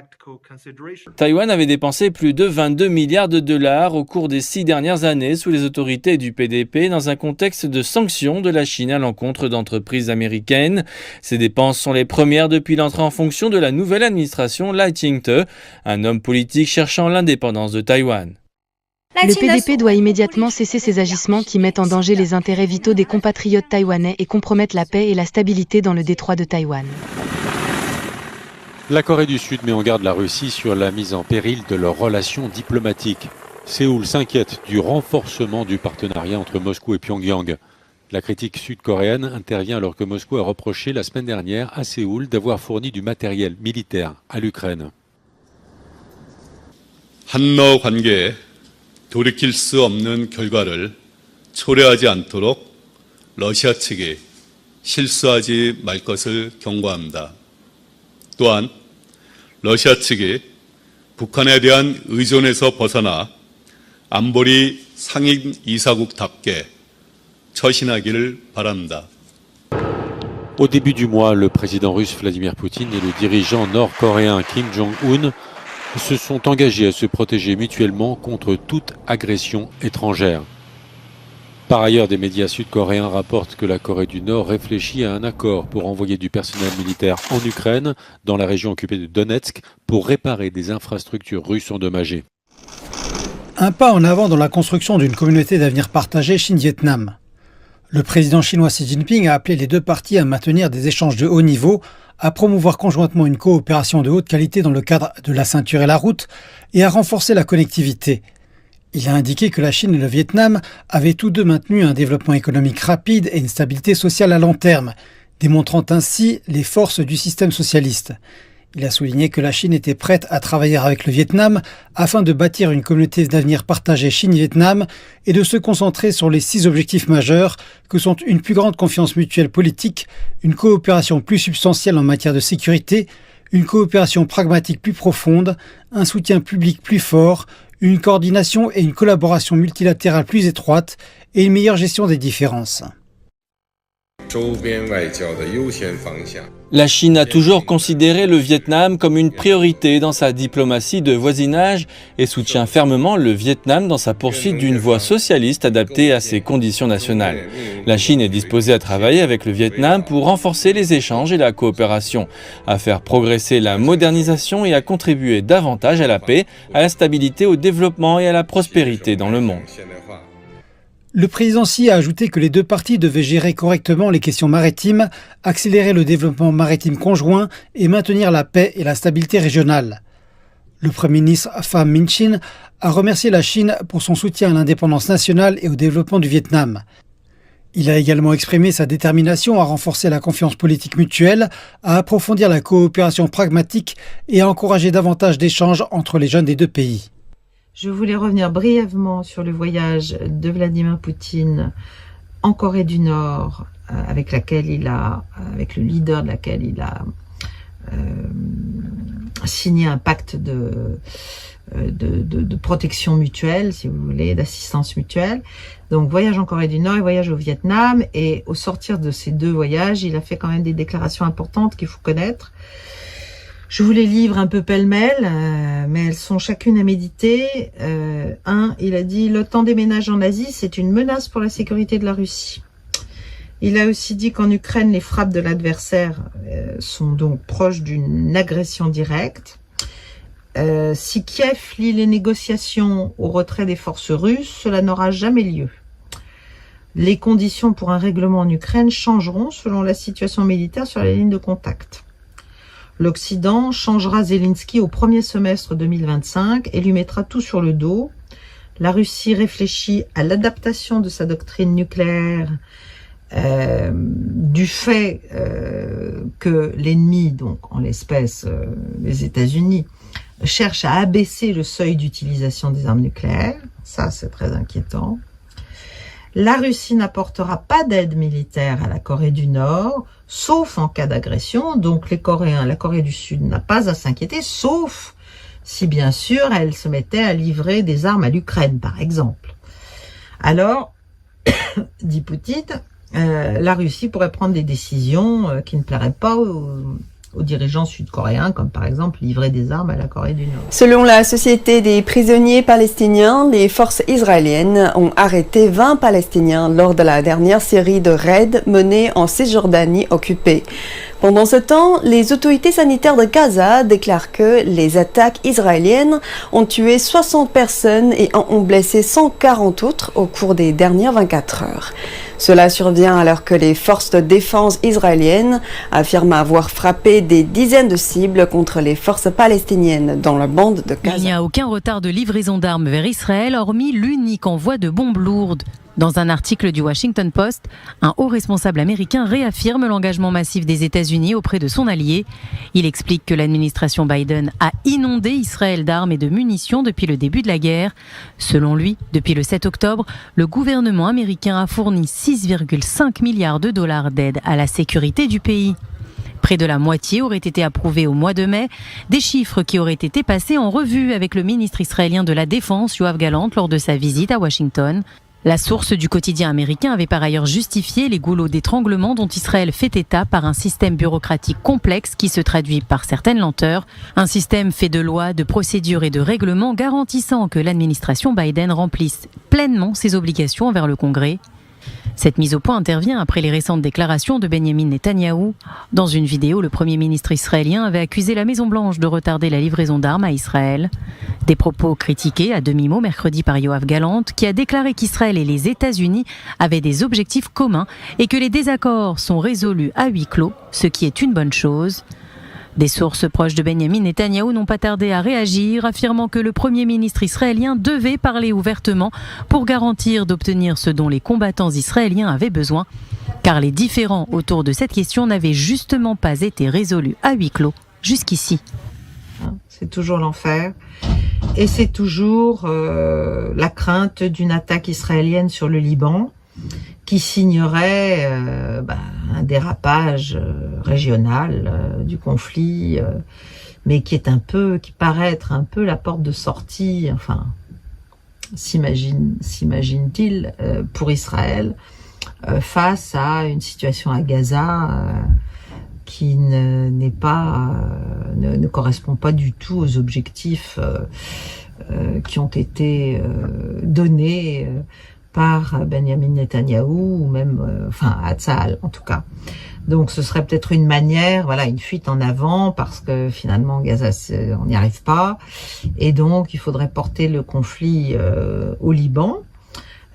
Taïwan avait dépensé plus de 22 milliards de dollars au cours des 6 dernières années sous les autorités du PDP dans un contexte de sanctions de la Chine à l'encontre d'entreprises américaines. Ces dépenses sont les premières depuis l'entrée en fonction de la nouvelle administration Lai Ching-te, un homme politique cherchant l'indépendance de Taïwan. Le PDP doit immédiatement cesser ces agissements qui mettent en danger les intérêts vitaux des compatriotes taïwanais et compromettent la paix et la stabilité dans le détroit de Taïwan. La Corée du Sud met en garde la Russie sur la mise en péril de leurs relations diplomatiques. Séoul s'inquiète du renforcement du partenariat entre Moscou et Pyongyang. La critique sud-coréenne intervient alors que Moscou a reproché la semaine dernière à Séoul d'avoir fourni du matériel militaire à l'Ukraine. 한러 관계에 돌이킬 수 없는 결과를 초래하지 않도록 러시아 측이 실수하지 말 것을 경고합니다. 또한 러시아 측이 북한에 대한 의존에서 벗어나 안보리 상임 이사국답게 처신하기를 바랍니다. Au début du mois, le président russe Vladimir Poutine et le dirigeant nord-coréen Kim Jong-un se sont engagés à se protéger mutuellement contre toute agression étrangère. Par ailleurs, des médias sud-coréens rapportent que la Corée du Nord réfléchit à un accord pour envoyer du personnel militaire en Ukraine, dans la région occupée de Donetsk, pour réparer des infrastructures russes endommagées. Un pas en avant dans la construction d'une communauté d'avenir partagée Chine-Vietnam. Le président chinois Xi Jinping a appelé les deux parties à maintenir des échanges de haut niveau, à promouvoir conjointement une coopération de haute qualité dans le cadre de la ceinture et la route, et à renforcer la connectivité. Il a indiqué que la Chine et le Vietnam avaient tous deux maintenu un développement économique rapide et une stabilité sociale à long terme, démontrant ainsi les forces du système socialiste. Il a souligné que la Chine était prête à travailler avec le Vietnam afin de bâtir une communauté d'avenir partagée Chine-Vietnam et de se concentrer sur les 6 objectifs majeurs que sont une plus grande confiance mutuelle politique, une coopération plus substantielle en matière de sécurité, une coopération pragmatique plus profonde, un soutien public plus fort, une coordination et une collaboration multilatérale plus étroite et une meilleure gestion des différences. La Chine a toujours considéré le Vietnam comme une priorité dans sa diplomatie de voisinage et soutient fermement le Vietnam dans sa poursuite d'une voie socialiste adaptée à ses conditions nationales. La Chine est disposée à travailler avec le Vietnam pour renforcer les échanges et la coopération, à faire progresser la modernisation et à contribuer davantage à la paix, à la stabilité, au développement et à la prospérité dans le monde. Le président Xi a ajouté que les deux parties devaient gérer correctement les questions maritimes, accélérer le développement maritime conjoint et maintenir la paix et la stabilité régionale. Le Premier ministre Pham Minh Chinh a remercié la Chine pour son soutien à l'indépendance nationale et au développement du Vietnam. Il a également exprimé sa détermination à renforcer la confiance politique mutuelle, à approfondir la coopération pragmatique et à encourager davantage d'échanges entre les jeunes des deux pays. Je voulais revenir brièvement sur le voyage de Vladimir Poutine en Corée du Nord, avec le leader de laquelle il a signé un pacte de protection mutuelle, si vous voulez, d'assistance mutuelle. Donc voyage en Corée du Nord et voyage au Vietnam. Et au sortir de ces deux voyages, il a fait quand même des déclarations importantes qu'il faut connaître. Je vous les livre un peu pêle-mêle, mais elles sont chacune à méditer. Il a dit « L'OTAN déménage en Asie, c'est une menace pour la sécurité de la Russie ». Il a aussi dit qu'en Ukraine, les frappes de l'adversaire sont donc proches d'une agression directe. Si Kiev lie les négociations au retrait des forces russes, cela n'aura jamais lieu. Les conditions pour un règlement en Ukraine changeront selon la situation militaire sur la ligne de contact. L'Occident changera Zelensky au premier semestre 2025 et lui mettra tout sur le dos. La Russie réfléchit à l'adaptation de sa doctrine nucléaire du fait que l'ennemi, donc en l'espèce les États-Unis, cherche à abaisser le seuil d'utilisation des armes nucléaires. Ça, c'est très inquiétant. La Russie n'apportera pas d'aide militaire à la Corée du Nord, sauf en cas d'agression. Donc la Corée du Sud n'a pas à s'inquiéter, sauf si bien sûr elle se mettait à livrer des armes à l'Ukraine, par exemple. Alors, dit Poutine, la Russie pourrait prendre des décisions qui ne plairaient pas aux dirigeants sud-coréens, comme par exemple livrer des armes à la Corée du Nord. Selon la Société des prisonniers palestiniens, les forces israéliennes ont arrêté 20 Palestiniens lors de la dernière série de raids menés en Cisjordanie occupée. Pendant ce temps, les autorités sanitaires de Gaza déclarent que les attaques israéliennes ont tué 60 personnes et en ont blessé 140 autres au cours des dernières 24 heures. Cela survient alors que les forces de défense israéliennes affirment avoir frappé des dizaines de cibles contre les forces palestiniennes dans la bande de Gaza. Il n'y a aucun retard de livraison d'armes vers Israël, hormis l'unique envoi de bombes lourdes. Dans un article du Washington Post, un haut responsable américain réaffirme l'engagement massif des États-Unis auprès de son allié. Il explique que l'administration Biden a inondé Israël d'armes et de munitions depuis le début de la guerre. Selon lui, depuis le 7 octobre, le gouvernement américain a fourni 6,5 milliards de dollars d'aide à la sécurité du pays. Près de la moitié aurait été approuvée au mois de mai, des chiffres qui auraient été passés en revue avec le ministre israélien de la Défense, Yoav Gallant, lors de sa visite à Washington. La source du quotidien américain avait par ailleurs justifié les goulots d'étranglement dont Israël fait état par un système bureaucratique complexe qui se traduit par certaines lenteurs, un système fait de lois, de procédures et de règlements garantissant que l'administration Biden remplisse pleinement ses obligations envers le Congrès. Cette mise au point intervient après les récentes déclarations de Benyamin Netanyahou. Dans une vidéo, le Premier ministre israélien avait accusé la Maison-Blanche de retarder la livraison d'armes à Israël. Des propos critiqués à demi-mot mercredi par Yoav Gallant, qui a déclaré qu'Israël et les États-Unis avaient des objectifs communs et que les désaccords sont résolus à huis clos, ce qui est une bonne chose. Des sources proches de Benyamin Netanyahou n'ont pas tardé à réagir, affirmant que le Premier ministre israélien devait parler ouvertement pour garantir d'obtenir ce dont les combattants israéliens avaient besoin, car les différends autour de cette question n'avaient justement pas été résolus à huis clos jusqu'ici. C'est toujours l'enfer. Et c'est toujours la crainte d'une attaque israélienne sur le Liban qui signerait un dérapage régional du conflit, mais qui paraît être un peu la porte de sortie, enfin, s'imagine-t-il, pour Israël, face à une situation à Gaza qui ne correspond pas du tout aux objectifs qui ont été donnés par Benyamin Netanyahou ou même à Tzahal en tout cas. Donc ce serait peut-être une manière, une fuite en avant parce que finalement Gaza on n'y arrive pas et donc il faudrait porter le conflit au Liban.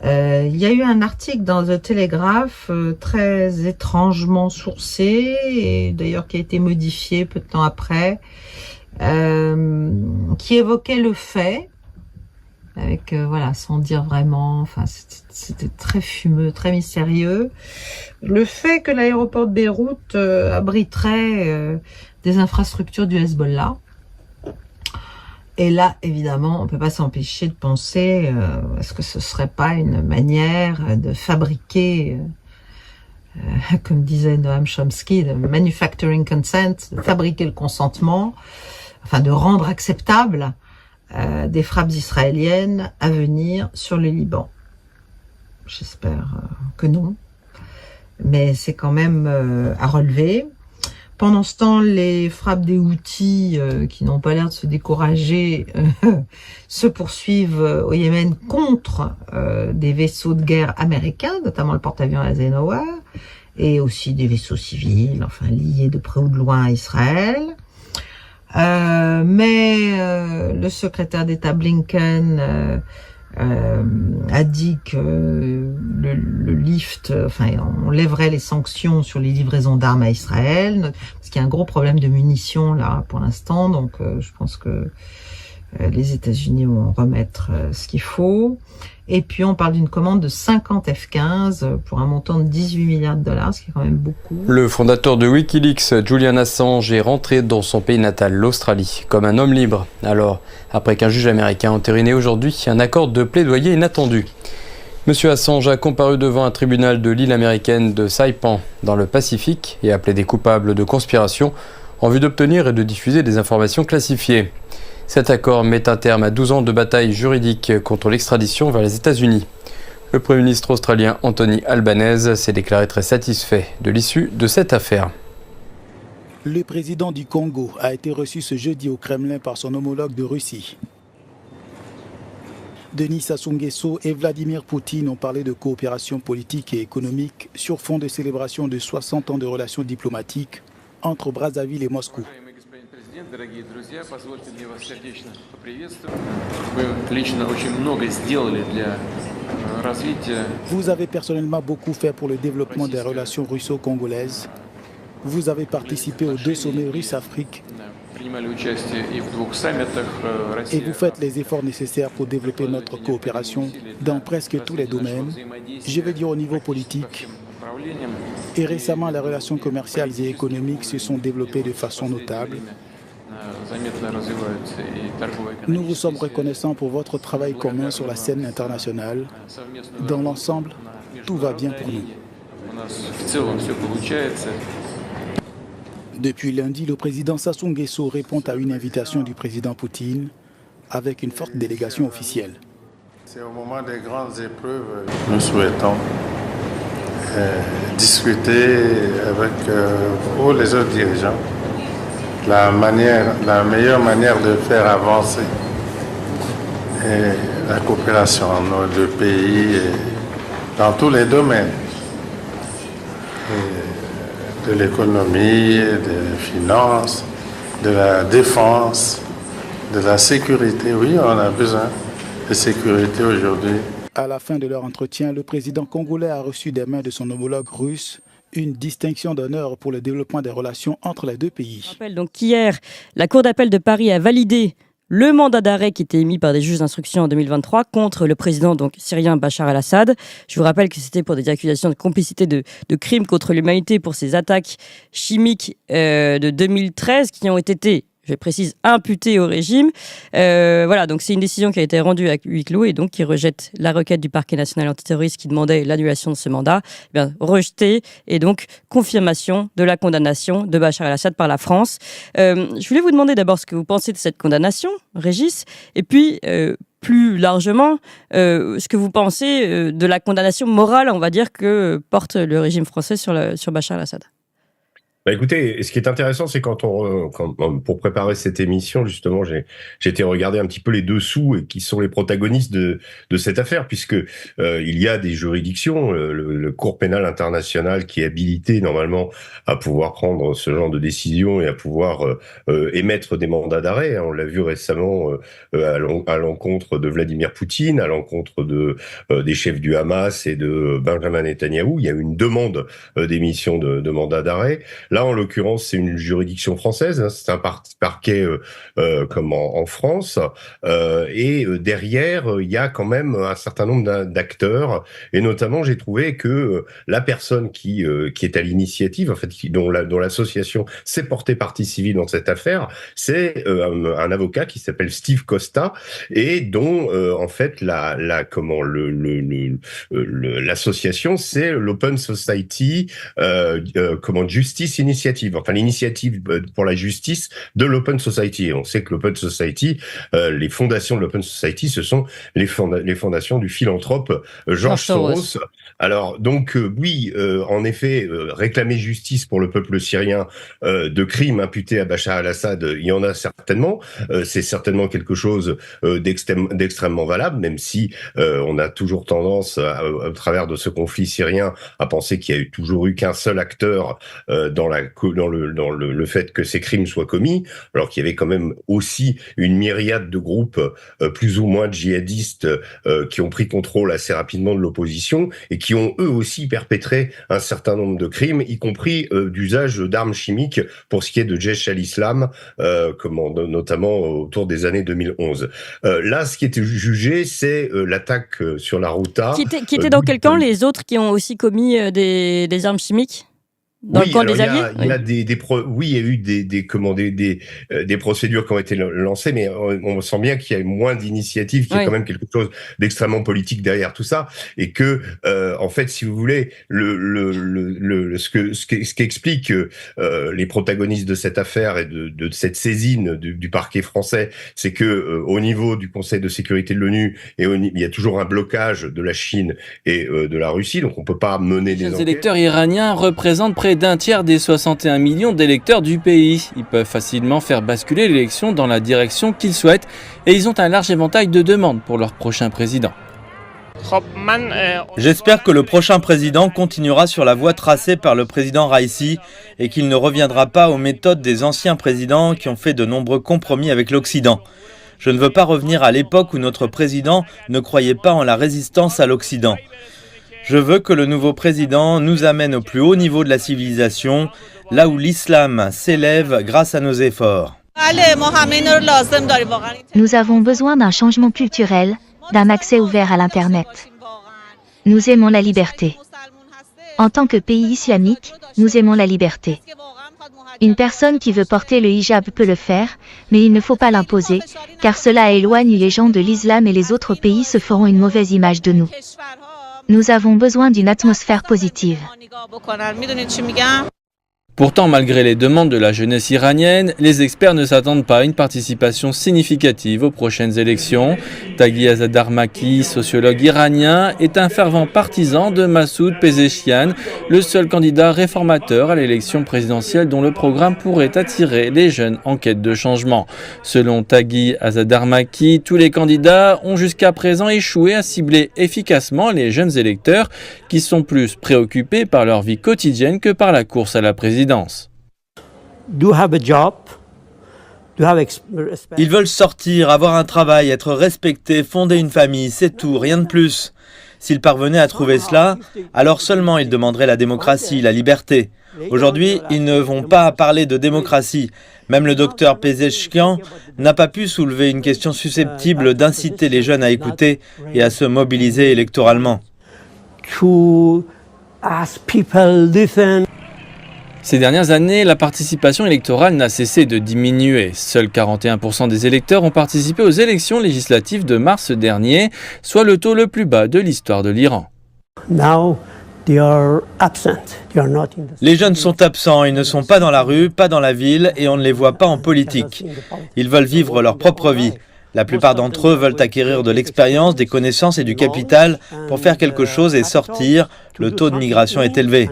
Il y a eu un article dans The Telegraph très étrangement sourcé et d'ailleurs qui a été modifié peu de temps après, qui évoquait le fait, avec sans dire vraiment, c'était très fumeux, très mystérieux, le fait que l'aéroport de Beyrouth abriterait des infrastructures du Hezbollah. Et là, évidemment, on peut pas s'empêcher de penser, est-ce que ce serait pas une manière de fabriquer, comme disait Noam Chomsky, de manufacturing consent, de fabriquer le consentement, de rendre acceptable des frappes israéliennes à venir sur le Liban. J'espère que non, mais c'est quand même à relever. Pendant ce temps, les frappes des Houthis, qui n'ont pas l'air de se décourager, se poursuivent au Yémen contre des vaisseaux de guerre américains, notamment le porte-avions Eisenhower, et aussi des vaisseaux civils, liés de près ou de loin à Israël. Mais le secrétaire d'État Blinken a dit que le lift, on lèverait les sanctions sur les livraisons d'armes à Israël, parce qu'il y a un gros problème de munitions là pour l'instant, donc je pense que les États-Unis vont remettre ce qu'il faut. Et puis on parle d'une commande de 50 F-15 pour un montant de 18 milliards de dollars, ce qui est quand même beaucoup. Le fondateur de Wikileaks, Julian Assange, est rentré dans son pays natal, l'Australie, comme un homme libre. Alors, après qu'un juge américain a entériné aujourd'hui un accord de plaidoyer inattendu. Monsieur Assange a comparu devant un tribunal de l'île américaine de Saipan, dans le Pacifique, et appelé des coupables de conspiration en vue d'obtenir et de diffuser des informations classifiées. Cet accord met un terme à 12 ans de bataille juridique contre l'extradition vers les États-Unis. Le Premier ministre australien Anthony Albanese s'est déclaré très satisfait de l'issue de cette affaire. Le président du Congo a été reçu ce jeudi au Kremlin par son homologue de Russie. Denis Sassou Nguesso et Vladimir Poutine ont parlé de coopération politique et économique sur fond de célébration de 60 ans de relations diplomatiques entre Brazzaville et Moscou. Vous avez personnellement beaucoup fait pour le développement des relations russo-congolaises. Vous avez participé aux 2 sommets Russe-Afrique et vous faites les efforts nécessaires pour développer notre coopération dans presque tous les domaines, je veux dire au niveau politique. Et récemment, les relations commerciales et économiques se sont développées de façon notable. Nous vous sommes reconnaissants pour votre travail commun sur la scène internationale. Dans l'ensemble, tout va bien pour nous. Depuis lundi, le président Sassou Nguesso répond à une invitation du président Poutine avec une forte délégation officielle. C'est au moment des grandes épreuves. Nous souhaitons discuter avec tous les autres dirigeants la meilleure manière de faire avancer la coopération en nos 2 pays dans tous les domaines. De l'économie, des finances, de la défense, de la sécurité. Oui, on a besoin de sécurité aujourd'hui. À la fin de leur entretien, le président congolais a reçu des mains de son homologue russe une distinction d'honneur pour le développement des relations entre les 2 pays. Je rappelle donc qu'hier, la Cour d'appel de Paris a validé le mandat d'arrêt qui était émis par des juges d'instruction en 2023 contre le président syrien Bachar el-Assad. Je vous rappelle que c'était pour des accusations de complicité de crimes contre l'humanité pour ces attaques chimiques de 2013 qui ont été, je précise, imputées au régime. Voilà, donc c'est une décision qui a été rendue à huis clos et donc qui rejette la requête du parquet national antiterroriste qui demandait l'annulation de ce mandat. Eh bien, rejeté et donc confirmation de la condamnation de Bachar el-Assad par la France. Je voulais vous demander d'abord ce que vous pensez de cette condamnation, Régis, et puis plus largement ce que vous pensez de la condamnation morale, on va dire, que porte le régime français sur Bachar el-Assad. Bah écoutez, ce qui est intéressant, c'est quand pour préparer cette émission, justement, j'ai été regarder un petit peu les dessous et qui sont les protagonistes de cette affaire, puisque il y a des juridictions, le Cour pénal international qui est habilité normalement à pouvoir prendre ce genre de décision et à pouvoir émettre des mandats d'arrêt. On l'a vu récemment à l'encontre de Vladimir Poutine, à l'encontre des chefs du Hamas et de Benjamin Netanyahou. Il y a eu une demande d'émission de mandat d'arrêt. Là, en l'occurrence, c'est une juridiction française, hein, c'est un parquet comme en France, et derrière, il y a quand même un certain nombre d'acteurs, et notamment, j'ai trouvé que la personne qui est à l'initiative, en fait, dont l'association s'est portée partie civile dans cette affaire, c'est un avocat qui s'appelle Steve Costa, et dont en fait l'association, c'est l'Open Society Justice Initiative, enfin l'initiative pour la justice de l'Open Society. Et on sait que l'Open Society, les fondations de l'Open Society, ce sont les fondations du philanthrope George Soros. Alors donc oui, en effet, réclamer justice pour le peuple syrien de crimes imputés à Bachar el-Assad, il y en a certainement. C'est certainement quelque chose d'extrêmement valable, même si on a toujours tendance, au travers de ce conflit syrien, à penser qu'il y a toujours eu qu'un seul acteur dans le fait que ces crimes soient commis, alors qu'il y avait quand même aussi une myriade de groupes plus ou moins djihadistes qui ont pris contrôle assez rapidement de l'opposition et qui ont eux aussi perpétré un certain nombre de crimes, y compris d'usage d'armes chimiques pour ce qui est de Jaish al-Islam, notamment autour des années 2011. Là, ce qui était jugé, c'est l'attaque sur la Routa. Qui était dans quel camp, les autres qui ont aussi commis des armes chimiques? Dans le camp des Alliés? Il y a il y a eu des procédures qui ont été lancées, mais on sent bien qu'il y a moins d'initiatives, qu'il y a quand même quelque chose d'extrêmement politique derrière tout ça, et que en fait, si vous voulez, ce qu'explique les protagonistes de cette affaire et de cette saisine du parquet français, c'est que au niveau du Conseil de sécurité de l'ONU, il y a toujours un blocage de la Chine et de la Russie, donc on peut pas mener des enquêtes. Les électeurs iraniens représentent près d'un tiers des 61 millions d'électeurs du pays. Ils peuvent facilement faire basculer l'élection dans la direction qu'ils souhaitent et ils ont un large éventail de demandes pour leur prochain président. J'espère que le prochain président continuera sur la voie tracée par le président Raisi et qu'il ne reviendra pas aux méthodes des anciens présidents qui ont fait de nombreux compromis avec l'Occident. Je ne veux pas revenir à l'époque où notre président ne croyait pas en la résistance à l'Occident. Je veux que le nouveau président nous amène au plus haut niveau de la civilisation, là où l'islam s'élève grâce à nos efforts. Nous avons besoin d'un changement culturel, d'un accès ouvert à l'Internet. Nous aimons la liberté. En tant que pays islamique, nous aimons la liberté. Une personne qui veut porter le hijab peut le faire, mais il ne faut pas l'imposer, car cela éloigne les gens de l'islam et les autres pays se feront une mauvaise image de nous. Nous avons besoin d'une atmosphère positive. Pourtant, malgré les demandes de la jeunesse iranienne, les experts ne s'attendent pas à une participation significative aux prochaines élections. Taghi Azadarmaki, sociologue iranien, est un fervent partisan de Massoud Pezeshkian, le seul candidat réformateur à l'élection présidentielle dont le programme pourrait attirer les jeunes en quête de changement. Selon Taghi Azadarmaki, tous les candidats ont jusqu'à présent échoué à cibler efficacement les jeunes électeurs qui sont plus préoccupés par leur vie quotidienne que par la course à la présidence. Ils veulent sortir, avoir un travail, être respectés, fonder une famille, c'est tout, rien de plus. S'ils parvenaient à trouver cela, alors seulement ils demanderaient la démocratie, la liberté. Aujourd'hui, ils ne vont pas parler de démocratie. Même le docteur Pezeshkian n'a pas pu soulever une question susceptible d'inciter les jeunes à écouter et à se mobiliser électoralement. Ces dernières années, la participation électorale n'a cessé de diminuer. Seuls 41% des électeurs ont participé aux élections législatives de mars dernier, soit le taux le plus bas de l'histoire de l'Iran. Les jeunes sont absents, ils ne sont pas dans la rue, pas dans la ville et on ne les voit pas en politique. Ils veulent vivre leur propre vie. La plupart d'entre eux veulent acquérir de l'expérience, des connaissances et du capital pour faire quelque chose et sortir. Le taux de migration est élevé.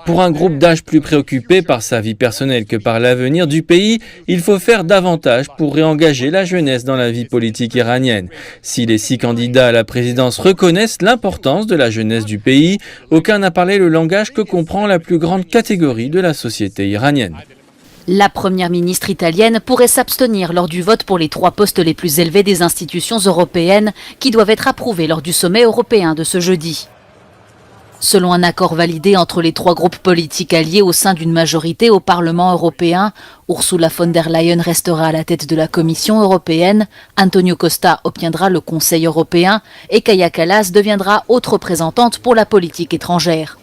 Pour un groupe d'âge plus préoccupé par sa vie personnelle que par l'avenir du pays, il faut faire davantage pour réengager la jeunesse dans la vie politique iranienne. Si les 6 candidats à la présidence reconnaissent l'importance de la jeunesse du pays, aucun n'a parlé le langage que comprend la plus grande catégorie de la société iranienne. La première ministre italienne pourrait s'abstenir lors du vote pour les 3 postes les plus élevés des institutions européennes qui doivent être approuvés lors du sommet européen de ce jeudi. Selon un accord validé entre les 3 groupes politiques alliés au sein d'une majorité au Parlement européen, Ursula von der Leyen restera à la tête de la Commission européenne, Antonio Costa obtiendra le Conseil européen et Kaja Kallas deviendra haute représentante pour la politique étrangère.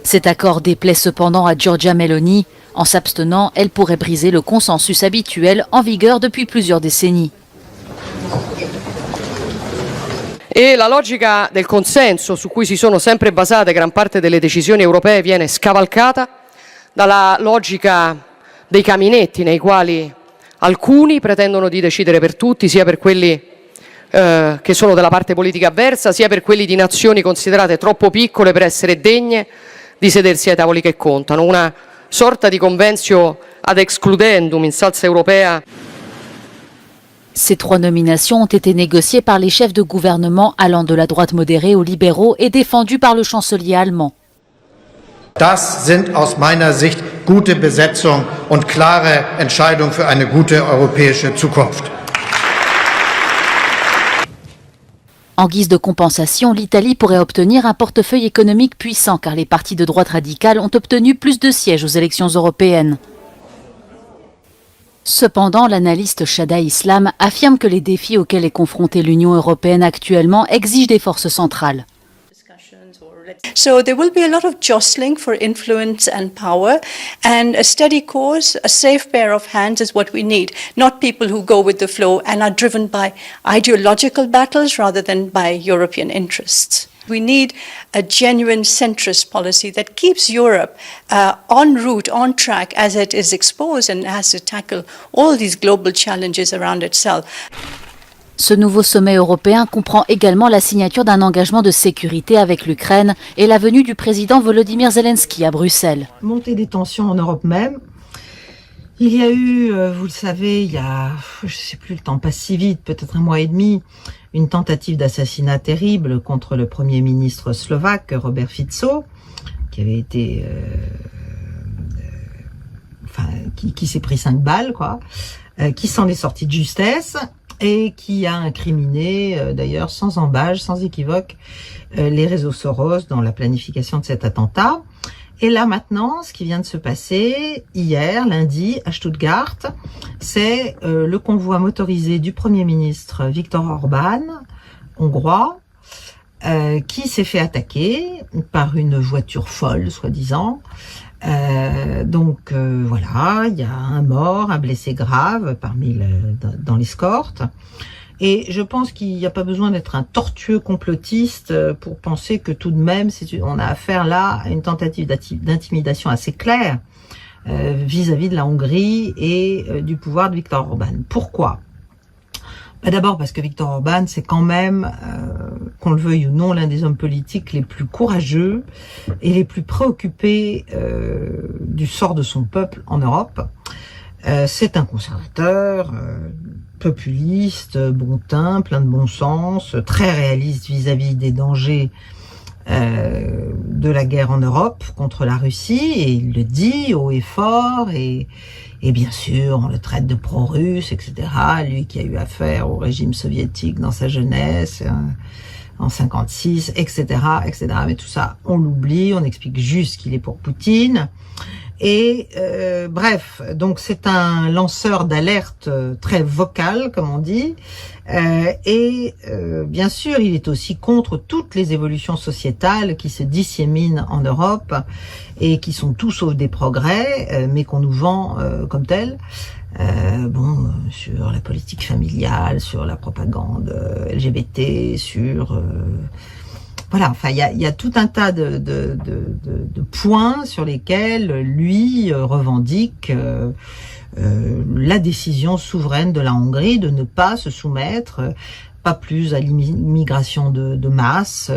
Cet accord déplaît cependant à Giorgia Meloni. En s'abstenant, elle pourrait briser le consensus habituel en vigueur depuis plusieurs décennies. E la logica del consenso su cui si sono sempre basate gran parte delle decisioni europee viene scavalcata dalla logica dei caminetti nei quali alcuni pretendono di decidere per tutti, sia per quelli che sono della parte politica avversa, sia per quelli di nazioni considerate troppo piccole per essere degne di sedersi ai tavoli che contano. Una sorta di conventio ad excludendum in salsa europea. Ces 3 nominations ont été négociées par les chefs de gouvernement allant de la droite modérée aux libéraux et défendues par le chancelier allemand. Das sind aus meiner Sicht gute Besetzung und klare Entscheidungen für eine gute europäische Zukunft. En guise de compensation, l'Italie pourrait obtenir un portefeuille économique puissant car les partis de droite radicale ont obtenu plus de sièges aux élections européennes. Cependant, l'analyste Shada Islam affirme que les défis auxquels est confrontée l'Union européenne actuellement exigent des forces centrales. So there will be a lot of jostling for influence and power, and a steady course, a safe pair of hands is what we need, not people who go with the flow and are driven by ideological battles rather than by European interests. We need a genuine centrist policy that keeps Europe en route, on track as it is exposed and has to tackle all these global challenges around itself. Ce nouveau sommet européen comprend également la signature d'un engagement de sécurité avec l'Ukraine et la venue du président Volodymyr Zelensky à Bruxelles. Montée des tensions en Europe même. Il y a eu, vous le savez, il y a, je ne sais plus, le temps passe si vite, peut-être 1 mois et demi, une tentative d'assassinat terrible contre le Premier ministre slovaque, Robert Fico, qui avait été... qui s'est pris 5 balles, quoi, qui s'en est sorti de justesse et qui a incriminé, d'ailleurs sans embâche, sans équivoque, les réseaux Soros dans la planification de cet attentat. Et là maintenant, ce qui vient de se passer hier, lundi, à Stuttgart, c'est le convoi motorisé du Premier ministre Viktor Orban, hongrois, qui s'est fait attaquer par une voiture folle, soi-disant. Donc voilà, il y a un mort, un blessé grave dans l'escorte. Et je pense qu'il n'y a pas besoin d'être un tortueux complotiste pour penser que tout de même, on a affaire là à une tentative d'intimidation assez claire vis-à-vis de la Hongrie et du pouvoir de Viktor Orban. Pourquoi ? D'abord parce que Viktor Orban, c'est quand même, qu'on le veuille ou non, l'un des hommes politiques les plus courageux et les plus préoccupés du sort de son peuple en Europe. C'est un conservateur, populiste, bon teint, plein de bon sens, très réaliste vis-à-vis des dangers de la guerre en Europe contre la Russie, et il le dit haut et fort, et bien sûr on le traite de pro-russe, etc. Lui qui a eu affaire au régime soviétique dans sa jeunesse, en 56, etc., etc. Mais tout ça, on l'oublie, on explique juste qu'il est pour Poutine. Et bref, donc c'est un lanceur d'alerte très vocal, comme on dit, et bien sûr il est aussi contre toutes les évolutions sociétales qui se disséminent en Europe et qui sont tout sauf des progrès, mais qu'on nous vend comme tels. Sur la politique familiale, sur la propagande LGBT, sur... Voilà, enfin, il y a tout un tas de points sur lesquels lui revendique la décision souveraine de la Hongrie de ne pas se soumettre, pas plus à l'immigration de masse.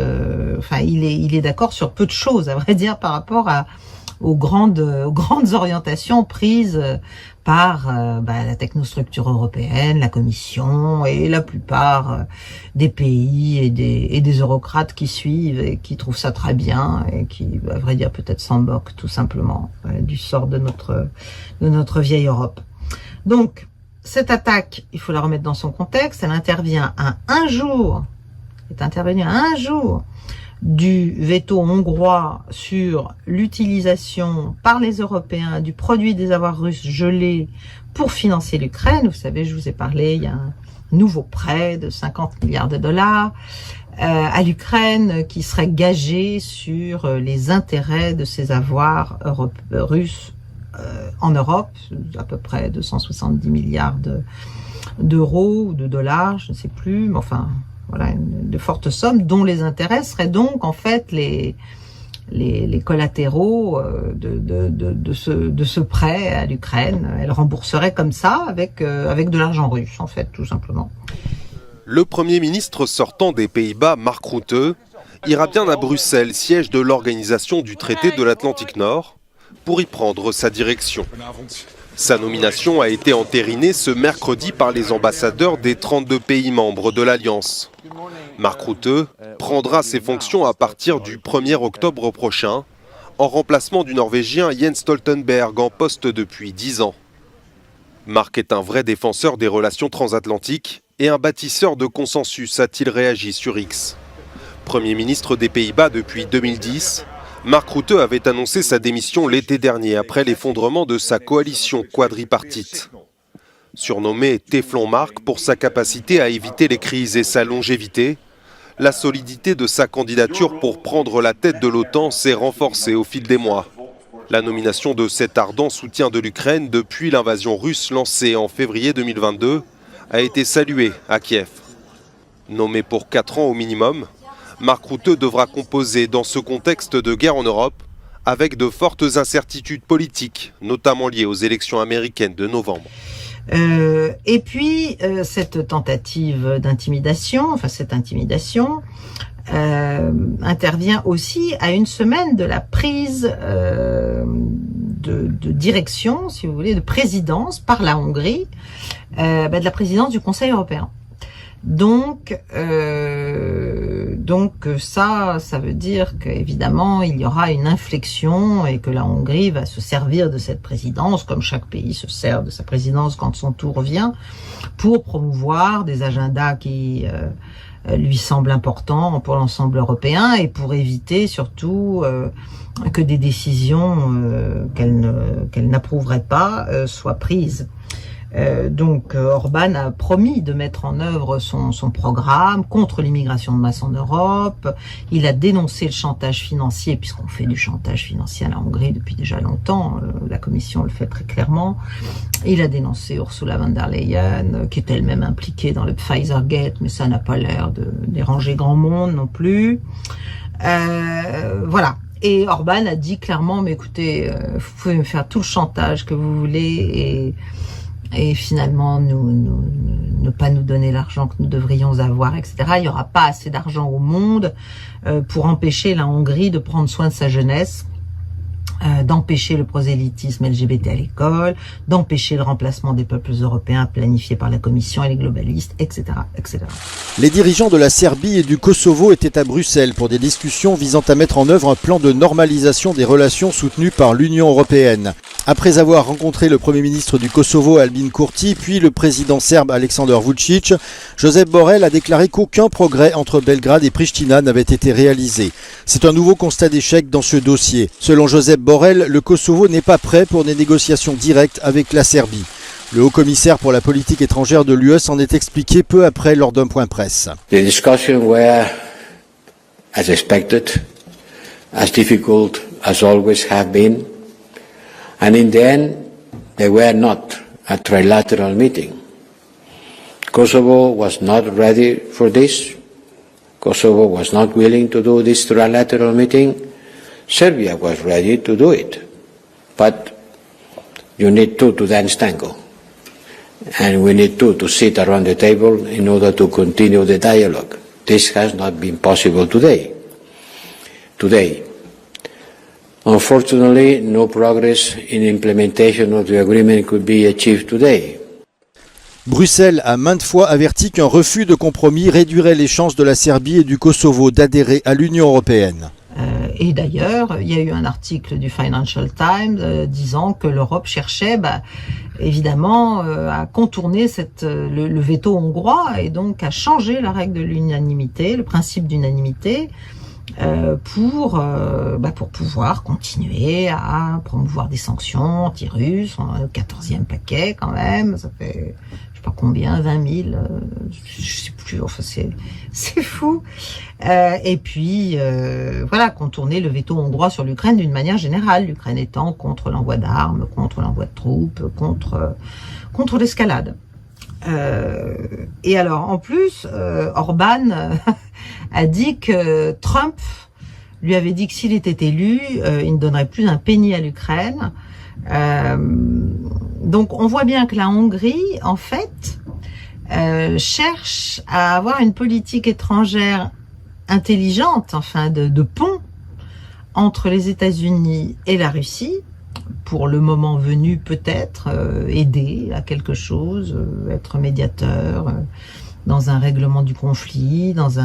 Enfin, il est d'accord sur peu de choses, à vrai dire, par rapport aux grandes orientations prises par la technostructure européenne, la Commission et la plupart des pays et des eurocrates qui suivent et qui trouvent ça très bien et qui, à vrai dire, peut-être s'en moquent tout simplement du sort de notre vieille Europe. Donc, cette attaque, il faut la remettre dans son contexte, elle intervient à un jour du veto hongrois sur l'utilisation par les Européens du produit des avoirs russes gelés pour financer l'Ukraine. Vous savez, je vous ai parlé, il y a un nouveau prêt de 50 milliards de dollars à l'Ukraine qui serait gagé sur les intérêts de ces avoirs russes en Europe, à peu près 270 milliards d'euros ou de dollars, je ne sais plus, mais enfin... Voilà, de fortes sommes dont les intérêts seraient donc en fait les collatéraux de ce prêt à l'Ukraine. Elle rembourserait comme ça avec de l'argent russe en fait, tout simplement. Le Premier ministre sortant des Pays-Bas, Mark Rutte, ira bien à Bruxelles, siège de l'Organisation du traité de l'Atlantique Nord, pour y prendre sa direction. Sa nomination a été entérinée ce mercredi par les ambassadeurs des 32 pays membres de l'Alliance. Mark Rutte prendra ses fonctions à partir du 1er octobre prochain, en remplacement du Norvégien Jens Stoltenberg en poste depuis 10 ans. Mark est un vrai défenseur des relations transatlantiques et un bâtisseur de consensus, a-t-il réagi sur X. Premier ministre des Pays-Bas depuis 2010, Mark Rutte avait annoncé sa démission l'été dernier après l'effondrement de sa coalition quadripartite. Surnommé Téflon Mark pour sa capacité à éviter les crises et sa longévité, la solidité de sa candidature pour prendre la tête de l'OTAN s'est renforcée au fil des mois. La nomination de cet ardent soutien de l'Ukraine depuis l'invasion russe lancée en février 2022 a été saluée à Kiev. Nommé pour 4 ans au minimum, Mark Rutte devra composer dans ce contexte de guerre en Europe avec de fortes incertitudes politiques, notamment liées aux élections américaines de novembre. Et puis, cette tentative d'intimidation, cette intimidation, intervient aussi à une semaine de la prise de direction, si vous voulez, de présidence par la Hongrie, de la présidence du Conseil européen. Donc ça veut dire qu'évidemment il y aura une inflexion et que la Hongrie va se servir de cette présidence, comme chaque pays se sert de sa présidence quand son tour vient, pour promouvoir des agendas qui lui semblent importants pour l'ensemble européen et pour éviter surtout que des décisions qu'elle n'approuverait pas soient prises. Donc Orban a promis de mettre en œuvre son programme contre l'immigration de masse en Europe. Il a dénoncé le chantage financier, puisqu'on fait du chantage financier à la Hongrie depuis déjà longtemps, la Commission le fait très clairement. Il a dénoncé Ursula von der Leyen, qui est elle-même impliquée dans le Pfizer-Gate, mais ça n'a pas l'air de déranger grand monde non plus. Voilà. Et Orban a dit clairement, mais écoutez, vous pouvez me faire tout le chantage que vous voulez et finalement ne pas nous donner l'argent que nous devrions avoir, etc. Il n'y aura pas assez d'argent au monde pour empêcher la Hongrie de prendre soin de sa jeunesse, d'empêcher le prosélytisme LGBT à l'école, d'empêcher le remplacement des peuples européens planifié par la Commission et les globalistes, etc., etc. Les dirigeants de la Serbie et du Kosovo étaient à Bruxelles pour des discussions visant à mettre en œuvre un plan de normalisation des relations soutenu par l'Union européenne. Après avoir rencontré le Premier ministre du Kosovo, Albin Kurti, puis le président serbe Aleksandar Vučić, Josep Borrell a déclaré qu'aucun progrès entre Belgrade et Pristina n'avait été réalisé. C'est un nouveau constat d'échec dans ce dossier. Selon Josep Borrell, le Kosovo n'est pas prêt pour des négociations directes avec la Serbie. Le haut-commissaire pour la politique étrangère de l'UE s'en est expliqué peu après lors d'un point presse. The discussions were, as expected, as difficult as always have been, and in the end, they were not a trilateral meeting. Kosovo was not ready for this. Kosovo was not willing to do this trilateral meeting. Serbia was ready to do it, but you need two to dance tango, and we need two to sit around the table in order to continue the dialogue. This has not been possible today. Unfortunately, no progress in implementation of the agreement could be achieved today. Bruxelles a maintes fois averti qu'un refus de compromis réduirait les chances de la Serbie et du Kosovo d'adhérer à l'Union européenne. Et d'ailleurs, il y a eu un article du Financial Times disant que l'Europe cherchait évidemment à contourner le veto hongrois et donc à changer la règle de l'unanimité, le principe d'unanimité, pour pouvoir continuer à promouvoir des sanctions anti-russes. On a le 14e paquet quand même, ça fait je sais pas combien, 20 000, je sais plus, enfin c'est fou. Et puis voilà, contourner le veto hongrois sur l'Ukraine d'une manière générale, l'Ukraine étant contre l'envoi d'armes, contre l'envoi de troupes, contre l'escalade. Et alors en plus, Orban a dit que Trump lui avait dit que s'il était élu, il ne donnerait plus un penny à l'Ukraine. Donc on voit bien que la Hongrie, en fait, cherche à avoir une politique étrangère intelligente, enfin de pont entre les États-Unis et la Russie, pour le moment venu peut-être aider à quelque chose, être médiateur dans un règlement du conflit, dans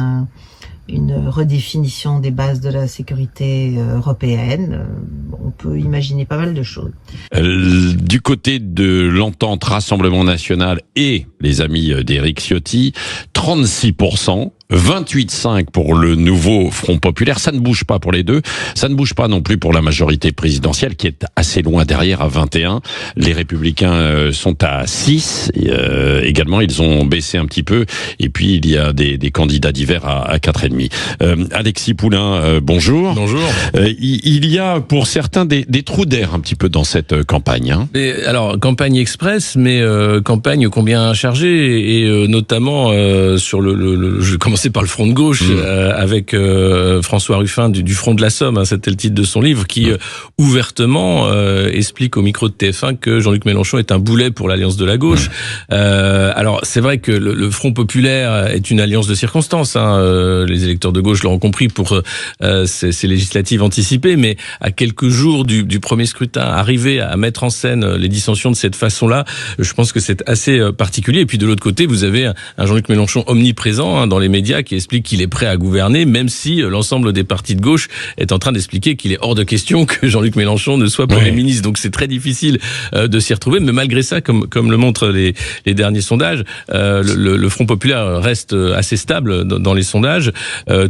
une redéfinition des bases de la sécurité européenne. On peut imaginer pas mal de choses. Du côté de l'entente Rassemblement National et les amis d'Éric Ciotti, 36%. 28,5 pour le nouveau Front Populaire. Ça ne bouge pas pour les deux. Ça ne bouge pas non plus pour la majorité présidentielle qui est assez loin derrière à 21. Les Républicains sont à 6. Également, ils ont baissé un petit peu. Et puis, il y a des candidats divers à 4,5. Alexis Poulain, bonjour. Bonjour. Il y a pour certains des trous d'air un petit peu dans cette campagne. Hein. Alors, campagne express, mais campagne combien chargée et notamment sur je vais commencer par le front de gauche avec François Ruffin du Front de la Somme, hein, c'était le titre de son livre, qui ouvertement explique au micro de TF1 que Jean-Luc Mélenchon est un boulet pour l'alliance de la gauche. Alors c'est vrai que le Front populaire est une alliance de circonstances, hein, les électeurs de gauche l'auront compris pour ces législatives anticipées, mais à quelques jours du premier scrutin, arriver à mettre en scène les dissensions de cette façon-là, je pense que c'est assez particulier. Et puis de l'autre côté, vous avez un Jean-Luc Mélenchon omniprésent, hein, dans les médias, qui explique qu'il est prêt à gouverner, même si l'ensemble des partis de gauche est en train d'expliquer qu'il est hors de question que Jean-Luc Mélenchon ne soit Premier ministre. Donc c'est très difficile de s'y retrouver, mais malgré ça, comme le montrent les derniers sondages, le Front populaire reste assez stable dans les sondages,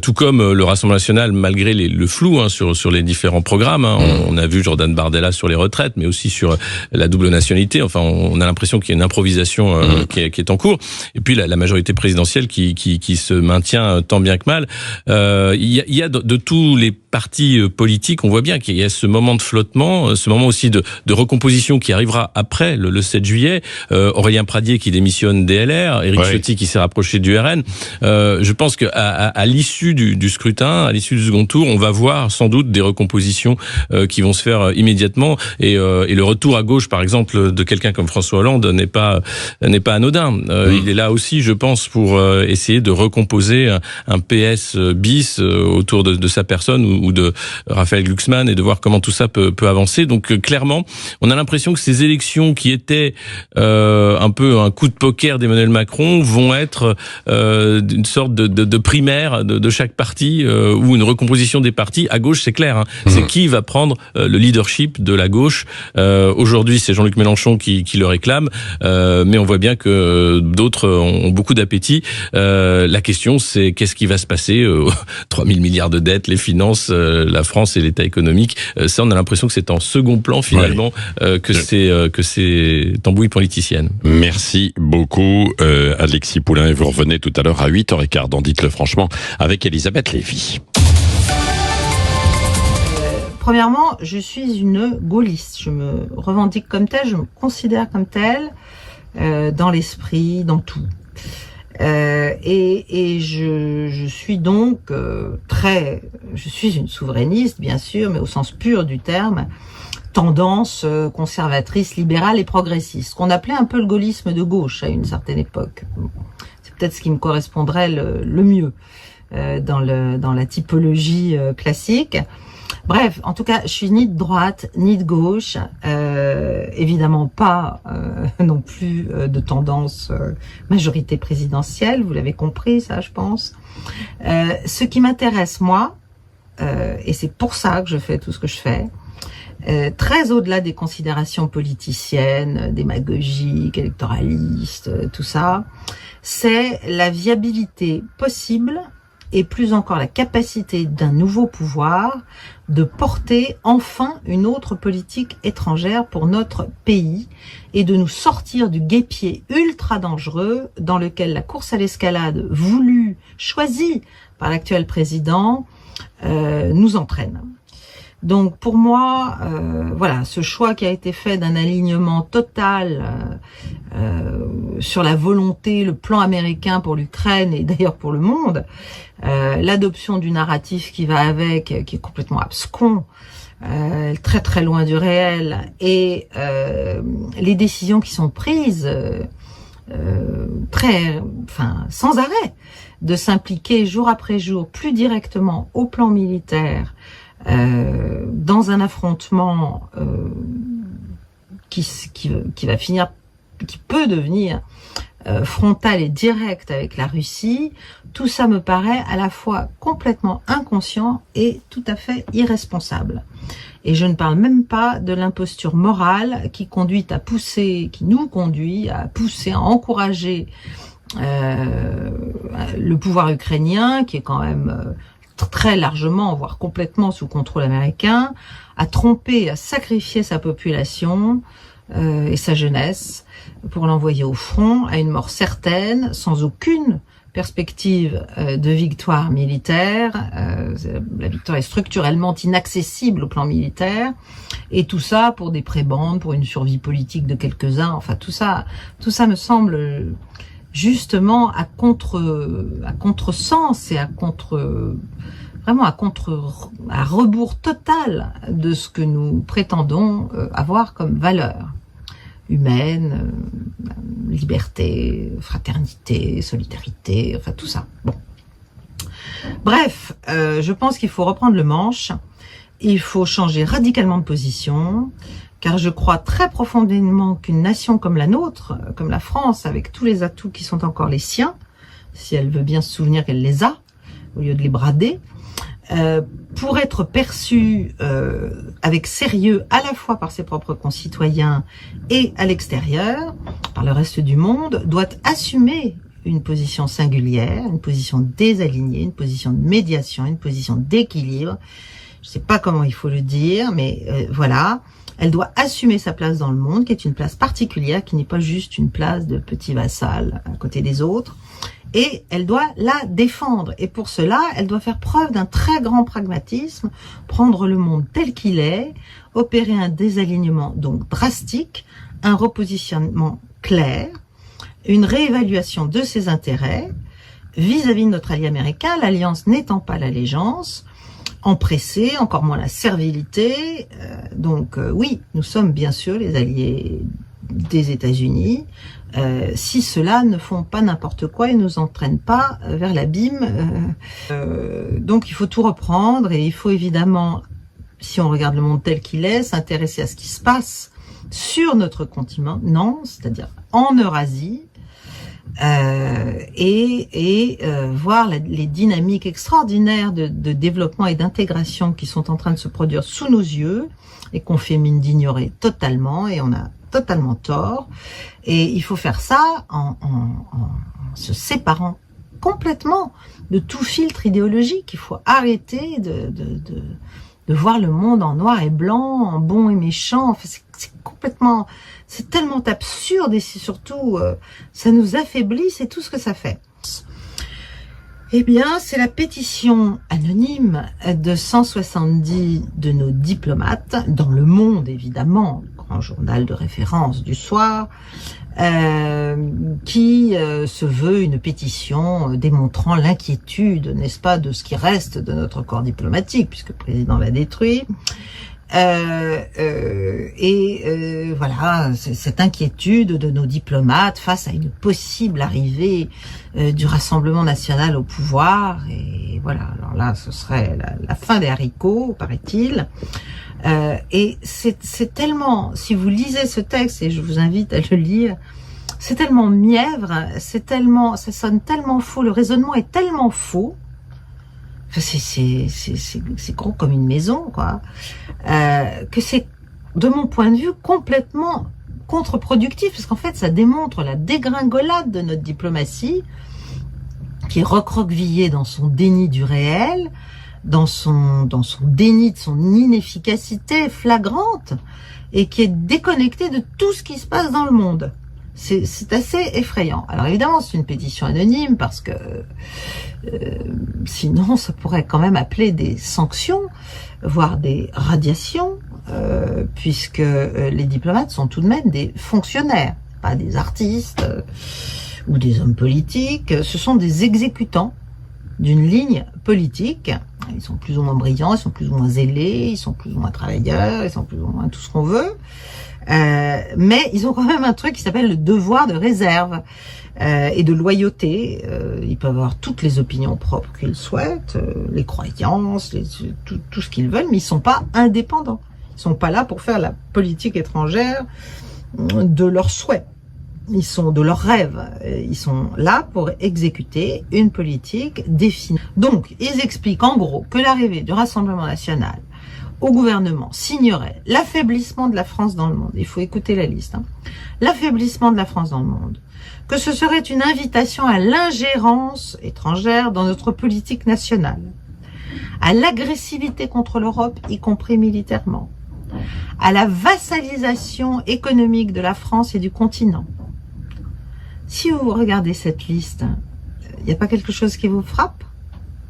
tout comme le Rassemblement national, malgré le flou, hein, sur les différents programmes. Hein. On a vu Jordan Bardella sur les retraites, mais aussi sur la double nationalité. Enfin, on a l'impression qu'il y a une improvisation qui est en cours. Et puis la majorité présidentielle qui se maintient tant bien que mal. Il y a de tous les partis politiques, on voit bien qu'il y a ce moment de flottement, ce moment aussi de recomposition qui arrivera après le 7 juillet. Aurélien Pradier qui démissionne des LR, Éric Ciotti qui s'est rapproché du RN. Je pense qu'à l'issue du scrutin, à l'issue du second tour, on va voir sans doute des recompositions qui vont se faire immédiatement. Et le retour à gauche, par exemple, de quelqu'un comme François Hollande n'est pas anodin. Il est là aussi, je pense, pour essayer de recomposer un PS bis autour de sa personne ou de Raphaël Glucksmann, et de voir comment tout ça peut avancer. Donc clairement, on a l'impression que ces élections qui étaient un peu un coup de poker d'Emmanuel Macron vont être une sorte de primaire de chaque parti, ou une recomposition des partis. À gauche, c'est clair, hein. C'est qui va prendre le leadership de la gauche. Aujourd'hui, c'est Jean-Luc Mélenchon qui le réclame, mais on voit bien que d'autres ont beaucoup d'appétit. La question, c'est qu'est-ce qui va se passer 3 000 milliards de dettes, les finances, la France et l'état économique. Ça, on a l'impression que c'est en second plan, finalement, que c'est tambouille politicienne. Merci beaucoup, Alexis Poulain. Et vous revenez tout à l'heure à 8h15 dans Dites-le franchement avec Elisabeth Lévy. Premièrement, je suis une gaulliste. Je me revendique comme telle, je me considère comme telle, dans l'esprit, dans tout. Et je suis donc je suis une souverainiste, bien sûr, mais au sens pur du terme, tendance conservatrice, libérale et progressiste, qu'on appelait un peu le gaullisme de gauche à une certaine époque. C'est peut-être ce qui me correspondrait le mieux dans la typologie classique. Bref, en tout cas, je suis ni de droite, ni de gauche, évidemment pas non plus de tendance majorité présidentielle, vous l'avez compris, ça, je pense. Ce qui m'intéresse, moi, et c'est pour ça que je fais tout ce que je fais, très au-delà des considérations politiciennes, démagogiques, électoralistes, tout ça, c'est la viabilité possible et plus encore la capacité d'un nouveau pouvoir de porter enfin une autre politique étrangère pour notre pays et de nous sortir du guêpier ultra dangereux dans lequel la course à l'escalade voulue, choisie par l'actuel président, nous entraîne. Donc pour moi, voilà, ce choix qui a été fait d'un alignement total sur la volonté, le plan américain pour l'Ukraine et d'ailleurs pour le monde, l'adoption du narratif qui va avec, qui est complètement abscon, très très loin du réel, et les décisions qui sont prises sans arrêt, de dans un affrontement qui va finir, qui peut devenir frontal et direct avec la Russie, tout ça me paraît à la fois complètement inconscient et tout à fait irresponsable. Et je ne parle même pas de l'imposture morale qui nous conduit à pousser, à encourager le pouvoir ukrainien, qui est quand même très largement, voire complètement sous contrôle américain, à tromper, à sacrifier sa population et sa jeunesse pour l'envoyer au front à une mort certaine, sans aucune perspective de victoire militaire. La victoire est structurellement inaccessible au plan militaire, et tout ça pour des prébendes, pour une survie politique de quelques-uns. Enfin, tout ça me semble justement à contresens et à rebours total de ce que nous prétendons avoir comme valeur humaine, liberté, fraternité, solidarité, enfin tout ça. Bon. Bref, je pense qu'il faut reprendre le manche, il faut changer radicalement de position, car je crois très profondément qu'une nation comme la nôtre, comme la France, avec tous les atouts qui sont encore les siens, si elle veut bien se souvenir qu'elle les a, au lieu de les brader, pour être perçue avec sérieux à la fois par ses propres concitoyens et à l'extérieur, par le reste du monde, doit assumer une position singulière, une position désalignée, une position de médiation, une position d'équilibre. Je ne sais pas comment il faut le dire, mais voilà. Elle doit assumer sa place dans le monde, qui est une place particulière, qui n'est pas juste une place de petit vassal à côté des autres. Et elle doit la défendre. Et pour cela, elle doit faire preuve d'un très grand pragmatisme, prendre le monde tel qu'il est, opérer un désalignement donc drastique, un repositionnement clair, une réévaluation de ses intérêts vis-à-vis de notre allié américain, l'alliance n'étant pas l'allégeance, empressée, encore moins la servilité. Oui, nous sommes bien sûr les alliés des États-Unis, si ceux-là ne font pas n'importe quoi et ne nous entraînent pas vers l'abîme. Donc il faut tout reprendre, et il faut évidemment, si on regarde le monde tel qu'il est, s'intéresser à ce qui se passe sur notre continent, c'est-à-dire en Eurasie, et voir les dynamiques extraordinaires de développement et d'intégration qui sont en train de se produire sous nos yeux et qu'on fait mine d'ignorer totalement, et on a totalement tort. Et il faut faire ça en se séparant complètement de tout filtre idéologique. Il faut arrêter de voir le monde en noir et blanc, en bon et méchant. Enfin, c'est tellement absurde, et surtout, ça nous affaiblit, c'est tout ce que ça fait. Eh bien, c'est la pétition anonyme de 170 de nos diplomates, dans Le Monde évidemment, grand journal de référence du soir, qui se veut une pétition démontrant l'inquiétude, n'est-ce pas, de ce qui reste de notre corps diplomatique, puisque le président l'a détruit. Voilà, cette inquiétude de nos diplomates face à une possible arrivée du Rassemblement national au pouvoir. Et voilà, alors là, ce serait la fin des haricots, paraît-il. Et c'est tellement, si vous lisez ce texte, et je vous invite à le lire, c'est tellement mièvre, ça sonne tellement faux, le raisonnement est tellement faux. C'est gros comme une maison, quoi. Que c'est, de mon point de vue, complètement contre-productif, parce qu'en fait, ça démontre la dégringolade de notre diplomatie, qui est recroquevillée dans son déni du réel, dans son déni de son inefficacité flagrante, et qui est déconnectée de tout ce qui se passe dans le monde. C'est assez effrayant. Alors évidemment, c'est une pétition anonyme, parce que sinon, ça pourrait quand même appeler des sanctions, voire des radiations, puisque les diplomates sont tout de même des fonctionnaires, pas des artistes ou des hommes politiques. Ce sont des exécutants d'une ligne politique. Ils sont plus ou moins brillants, ils sont plus ou moins zélés, ils sont plus ou moins travailleurs, ils sont plus ou moins tout ce qu'on veut. Mais ils ont quand même un truc qui s'appelle le devoir de réserve et de loyauté. Ils peuvent avoir toutes les opinions propres qu'ils souhaitent, les croyances, tout ce qu'ils veulent, mais ils sont pas indépendants. Ils sont pas là pour faire la politique étrangère de leurs souhaits. Ils sont de leurs rêves. Ils sont là pour exécuter une politique définie. Donc, ils expliquent en gros que l'arrivée du Rassemblement national au gouvernement signerait l'affaiblissement de la France dans le monde. Il faut écouter la liste. L'affaiblissement de la France dans le monde. Que ce serait une invitation à l'ingérence étrangère dans notre politique nationale. À l'agressivité contre l'Europe, y compris militairement. À la vassalisation économique de la France et du continent. Si vous regardez cette liste, il n'y a pas quelque chose qui vous frappe?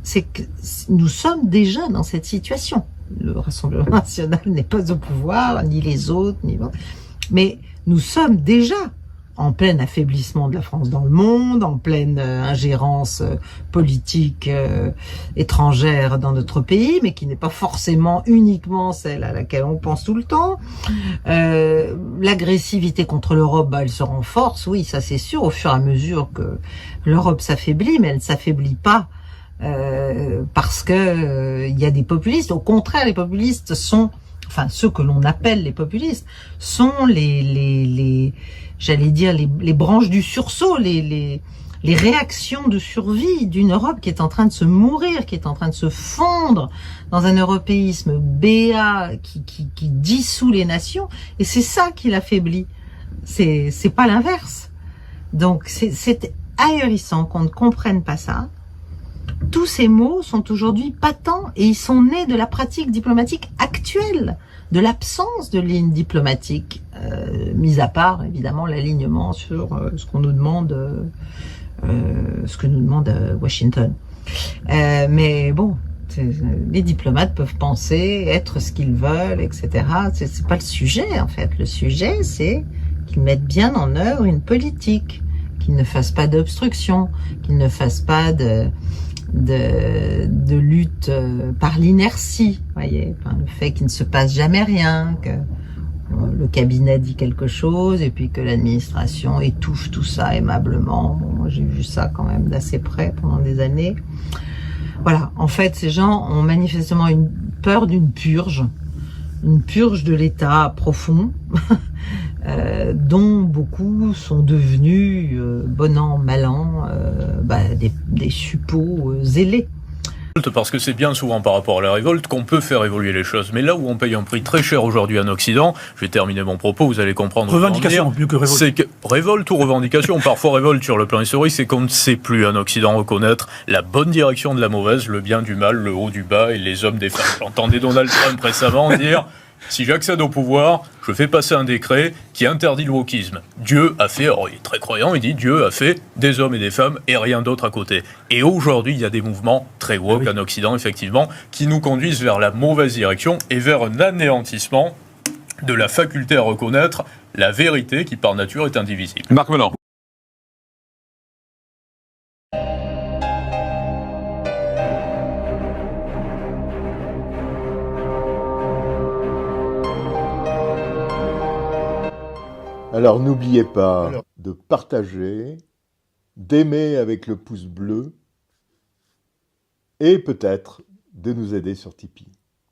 C'est que nous sommes déjà dans cette situation. Le Rassemblement national n'est pas au pouvoir, ni les autres, mais nous sommes déjà en plein affaiblissement de la France dans le monde, en pleine ingérence politique étrangère dans notre pays, mais qui n'est pas forcément uniquement celle à laquelle on pense tout le temps. L'agressivité contre l'Europe, elle se renforce, oui, ça c'est sûr, au fur et à mesure que l'Europe s'affaiblit, mais elle ne s'affaiblit pas parce que il y a des populistes. Au contraire, les populistes sont, enfin ceux que l'on appelle les populistes, sont j'allais dire les branches du sursaut, les réactions de survie d'une Europe qui est en train de se mourir, qui est en train de se fondre dans un européisme béat qui dissout les nations, et c'est ça qui l'affaiblit. C'est pas l'inverse. Donc c'est ahurissant qu'on ne comprenne pas ça. Tous ces mots sont aujourd'hui patents et ils sont nés de la pratique diplomatique actuelle, de l'absence de ligne diplomatique, mis à part évidemment l'alignement sur ce qu'on nous demande, ce que nous demande Washington. Mais bon, les diplomates peuvent penser, être ce qu'ils veulent, etc. C'est pas le sujet en fait. Le sujet, c'est qu'ils mettent bien en œuvre une politique, qu'ils ne fassent pas d'obstruction, qu'ils ne fassent pas de lutte par l'inertie, voyez, enfin, le fait qu'il ne se passe jamais rien, que le cabinet dit quelque chose et puis que l'administration étouffe tout ça aimablement. Bon, moi j'ai vu ça quand même d'assez près pendant des années. Voilà, en fait ces gens ont manifestement une peur d'une purge de l'État profond dont beaucoup sont devenus, bon an, mal an, des suppôts zélés. Parce que c'est bien souvent par rapport à la révolte qu'on peut faire évoluer les choses. Mais là où on paye un prix très cher aujourd'hui en Occident, je vais terminer mon propos, vous allez comprendre. Revendication, plus que révolte. C'est que révolte ou revendication, parfois révolte sur le plan historique, c'est qu'on ne sait plus en Occident reconnaître la bonne direction de la mauvaise, le bien du mal, le haut du bas et les hommes des femmes. J'entendais Donald Trump récemment dire... Si j'accède au pouvoir, je fais passer un décret qui interdit le wokisme. Dieu a fait, alors il est très croyant, il dit Dieu a fait des hommes et des femmes et rien d'autre à côté. Et aujourd'hui, il y a des mouvements très woke en Occident, effectivement, qui nous conduisent vers la mauvaise direction et vers un anéantissement de la faculté à reconnaître la vérité qui, par nature, est indivisible. Marc Melan. Alors n'oubliez pas de partager, d'aimer avec le pouce bleu et peut-être de nous aider sur Tipeee.